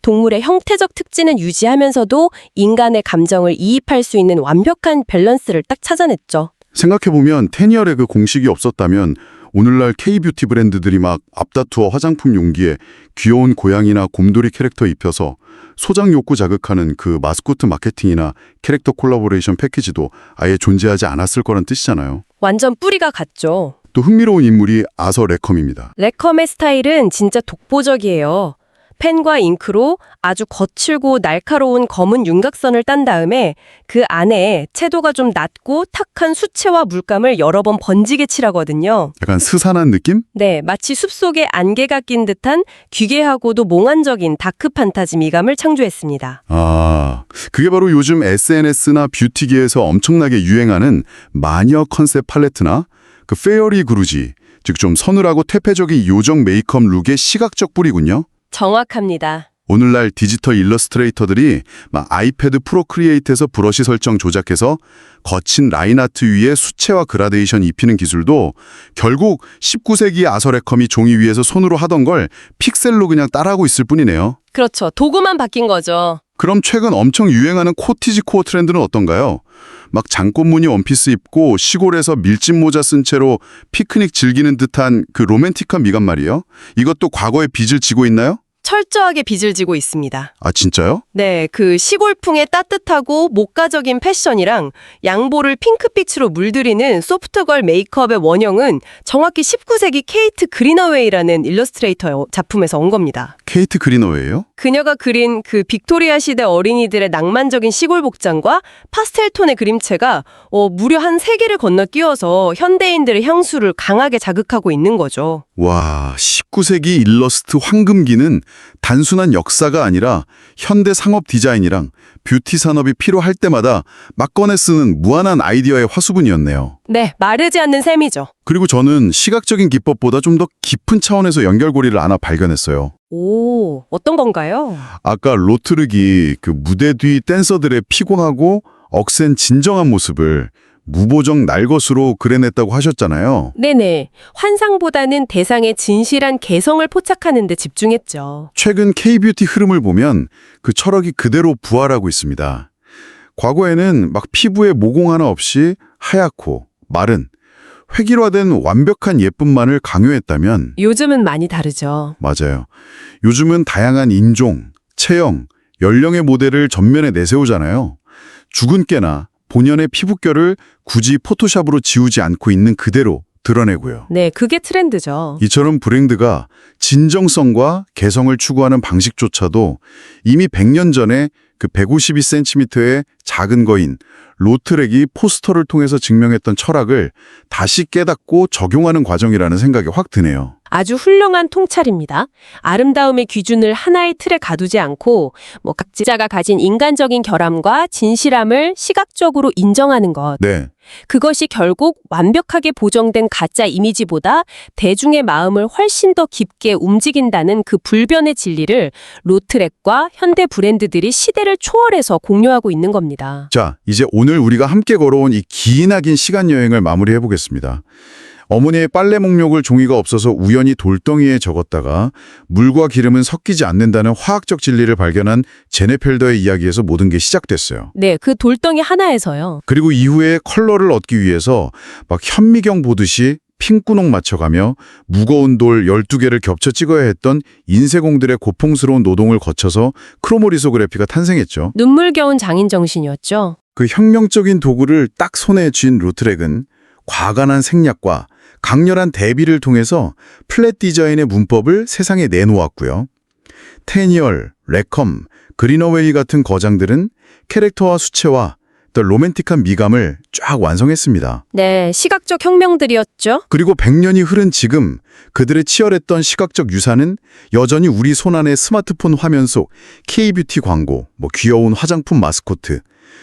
동물의 형태적 특징은 유지하면서도 인간의 감정을 이입할 수 있는 완벽한 밸런스를 딱 찾아냈죠. 생각해보면 테니얼의 그 공식이 없었다면 오늘날 K뷰티 브랜드들이 막 앞다투어 화장품 용기에 귀여운 고양이나 곰돌이 캐릭터 입혀서 소장 욕구 자극하는 그 마스코트 마케팅이나 캐릭터 콜라보레이션 패키지도 아예 존재하지 않았을 거란 뜻이잖아요. 완전 뿌리가 같죠. 또 흥미로운 인물이 아서 레컴입니다. 레컴의 스타일은 진짜 독보적이에요. 펜과 잉크로 아주 거칠고 날카로운 검은 윤곽선을 딴 다음에 그 안에 채도가 좀 낮고 탁한 수채화 물감을 여러 번 번지게 칠하거든요. 약간 스산한 느낌? 네, 마치 숲속에 안개가 낀 듯한 귀괴하고도 몽환적인 다크 판타지 미감을 창조했습니다. 아, 그게 바로 요즘 SNS나 뷰티계에서 엄청나게 유행하는 마녀 컨셉 팔레트나 그 페어리 그루지, 즉 좀 서늘하고 퇴폐적인 요정 메이크업 룩의 시각적 뿌리군요. 정확합니다. 오늘날 디지털 일러스트레이터들이 막 아이패드 프로크리에이트에서 브러쉬 설정 조작해서 거친 라인 아트 위에 수채화 그라데이션 입히는 기술도 결국 19세기 아서레컴이 종이 위에서 손으로 하던 걸 픽셀로 그냥 따라하고 있을 뿐이네요. 그렇죠. 도구만 바뀐 거죠. 그럼 최근 엄청 유행하는 코티지 코어 트렌드는 어떤가요? 막 장꽃 무늬 원피스 입고 시골에서 밀짚 모자 쓴 채로 피크닉 즐기는 듯한 그 로맨틱한 미감 말이에요. 이것도 과거의 빚을 지고 있나요? 철저하게 빚을 지고 있습니다. 아, 진짜요? 네, 그 시골풍의 따뜻하고 목가적인 패션이랑 양보를 핑크빛으로 물들이는 소프트걸 메이크업의 원형은 정확히 19세기 케이트 그리너웨이라는 일러스트레이터 작품에서 온 겁니다. 케이트 그리너웨이요? 그녀가 그린 그 빅토리아 시대 어린이들의 낭만적인 시골 복장과 파스텔 톤의 그림체가 무려 한 세기를 건너 끼워서 현대인들의 향수를 강하게 자극하고 있는 거죠. 와, 19세기 일러스트 황금기는 단순한 역사가 아니라 현대 상업 디자인이랑 뷰티 산업이 필요할 때마다 막 꺼내 쓰는 무한한 아이디어의 화수분이었네요. 네, 마르지 않는 셈이죠. 그리고 저는 시각적인 기법보다 좀 더 깊은 차원에서 연결고리를 하나 발견했어요. 오, 어떤 건가요? 아까 로트르기 그 무대 뒤 댄서들의 피곤하고 억센 진정한 모습을 무보정 날것으로 그려냈다고 하셨잖아요. 네네. 환상보다는 대상의 진실한 개성을 포착하는 데 집중했죠. 최근 K뷰티 흐름을 보면 그 철학이 그대로 부활하고 있습니다. 과거에는 막 피부에 모공 하나 없이 하얗고 마른 획일화된 완벽한 예쁨만을 강요했다면 요즘은 많이 다르죠. 맞아요. 요즘은 다양한 인종, 체형, 연령의 모델을 전면에 내세우잖아요. 죽은 깨나 본연의 피부결을 굳이 포토샵으로 지우지 않고 있는 그대로 드러내고요. 네, 그게 트렌드죠. 이처럼 브랜드가 진정성과 개성을 추구하는 방식조차도 이미 100년 전에 그 152cm의 작은 거인 로트렉이 포스터를 통해서 증명했던 철학을 다시 깨닫고 적용하는 과정이라는 생각이 확 드네요. 아주 훌륭한 통찰입니다. 아름다움의 기준을 하나의 틀에 가두지 않고 각자가 가진 인간적인 결함과 진실함을 시각적으로 인정하는 것. 네. 그것이 결국 완벽하게 보정된 가짜 이미지보다 대중의 마음을 훨씬 더 깊게 움직인다는 그 불변의 진리를 로트렉과 현대 브랜드들이 시대를 초월해서 공유하고 있는 겁니다. 자, 이제 오늘 우리가 함께 걸어온 이 기나긴 시간 여행을 마무리해 보겠습니다. 어머니의 빨래 목록을 종이가 없어서 우연히 돌덩이에 적었다가 물과 기름은 섞이지 않는다는 화학적 진리를 발견한 제네펠더의 이야기에서 모든 게 시작됐어요. 네, 그 돌덩이 하나에서요. 그리고 이후에 컬러를 얻기 위해서 막 현미경 보듯이 핑구농 맞춰가며 무거운 돌 12개를 겹쳐 찍어야 했던 인쇄공들의 고풍스러운 노동을 거쳐서 크로모리소그래피가 탄생했죠. 눈물겨운 장인 정신이었죠. 그 혁명적인 도구를 딱 손에 쥔 로트렉은 과감한 생략과 강렬한 대비를 통해서 플랫 디자인의 문법을 세상에 내놓았고요. 테니얼, 레컴, 그린어웨이 같은 거장들은 캐릭터와 수채화, 더 로맨틱한 미감을 쫙 완성했습니다. 네, 시각적 혁명들이었죠. 그리고 100년이 흐른 지금 그들의 치열했던 시각적 유산은 여전히 우리 손안의 스마트폰 화면 속 K-뷰티 광고, 귀여운 화장품 마스코트,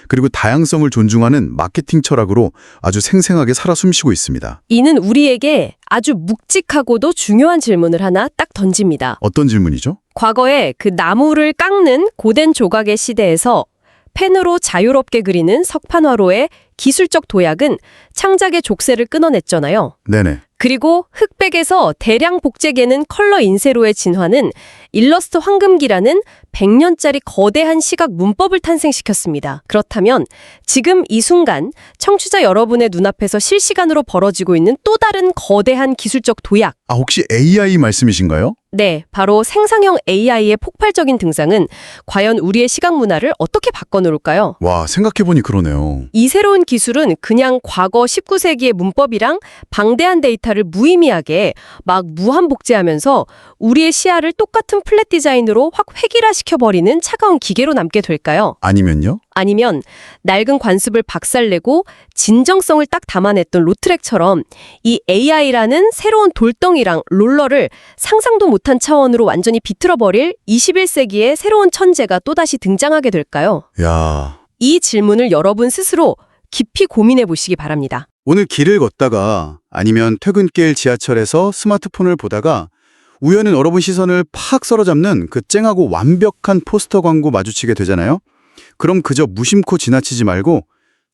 그리고 다양성을 존중하는 마케팅 철학으로 아주 생생하게 살아 숨쉬고 있습니다. 이는 우리에게 아주 묵직하고도 중요한 질문을 하나 딱 던집니다. 어떤 질문이죠? 과거에 그 나무를 깎는 고된 조각의 시대에서 펜으로 자유롭게 그리는 석판화로의 기술적 도약은 창작의 족쇄를 끊어냈잖아요. 네네. 그리고 흑백에서 대량 복제되는 컬러 인쇄로의 진화는 일러스트 황금기라는 100년짜리 거대한 시각 문법을 탄생시켰습니다. 그렇다면 지금 이 순간 청취자 여러분의 눈앞에서 실시간으로 벌어지고 있는 또 다른 거대한 기술적 도약. 아, 혹시 AI 말씀이신가요? 네, 바로 생성형 AI의 폭발적인 등장은 과연 우리의 시각 문화를 어떻게 바꿔놓을까요? 와, 생각해보니 그러네요. 이 새로운 기술은 그냥 과거 19세기의 문법이랑 방대한 데이터를 무의미하게 막 무한 복제하면서 우리의 시야를 똑같은 플랫 디자인으로 확 획일화시켜버리는 차가운 기계로 남게 될까요? 아니면요? 아니면 낡은 관습을 박살내고 진정성을 딱 담아냈던 로트렉처럼 이 AI라는 새로운 돌덩이랑 롤러를 상상도 못한 차원으로 완전히 비틀어버릴 21세기의 새로운 천재가 또다시 등장하게 될까요? 야, 이 질문을 여러분 스스로 깊이 고민해 보시기 바랍니다. 오늘 길을 걷다가 아니면 퇴근길 지하철에서 스마트폰을 보다가 우연히 여러분 시선을 팍 사로잡는 그 쨍하고 완벽한 포스터 광고 마주치게 되잖아요. 그럼 그저 무심코 지나치지 말고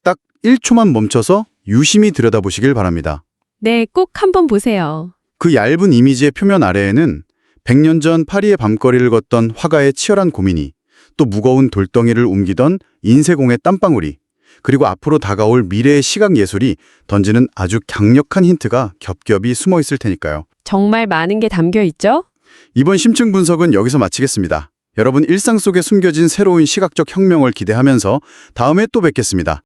딱 1초만 멈춰서 유심히 들여다보시길 바랍니다. 네, 꼭 한번 보세요. 그 얇은 이미지의 표면 아래에는 100년 전 파리의 밤거리를 걷던 화가의 치열한 고민이, 또 무거운 돌덩이를 옮기던 인쇄공의 땀방울이, 그리고 앞으로 다가올 미래의 시각예술이 던지는 아주 강력한 힌트가 겹겹이 숨어 있을 테니까요. 정말 많은 게 담겨 있죠? 이번 심층 분석은 여기서 마치겠습니다. 여러분 일상 속에 숨겨진 새로운 시각적 혁명을 기대하면서 다음에 또 뵙겠습니다.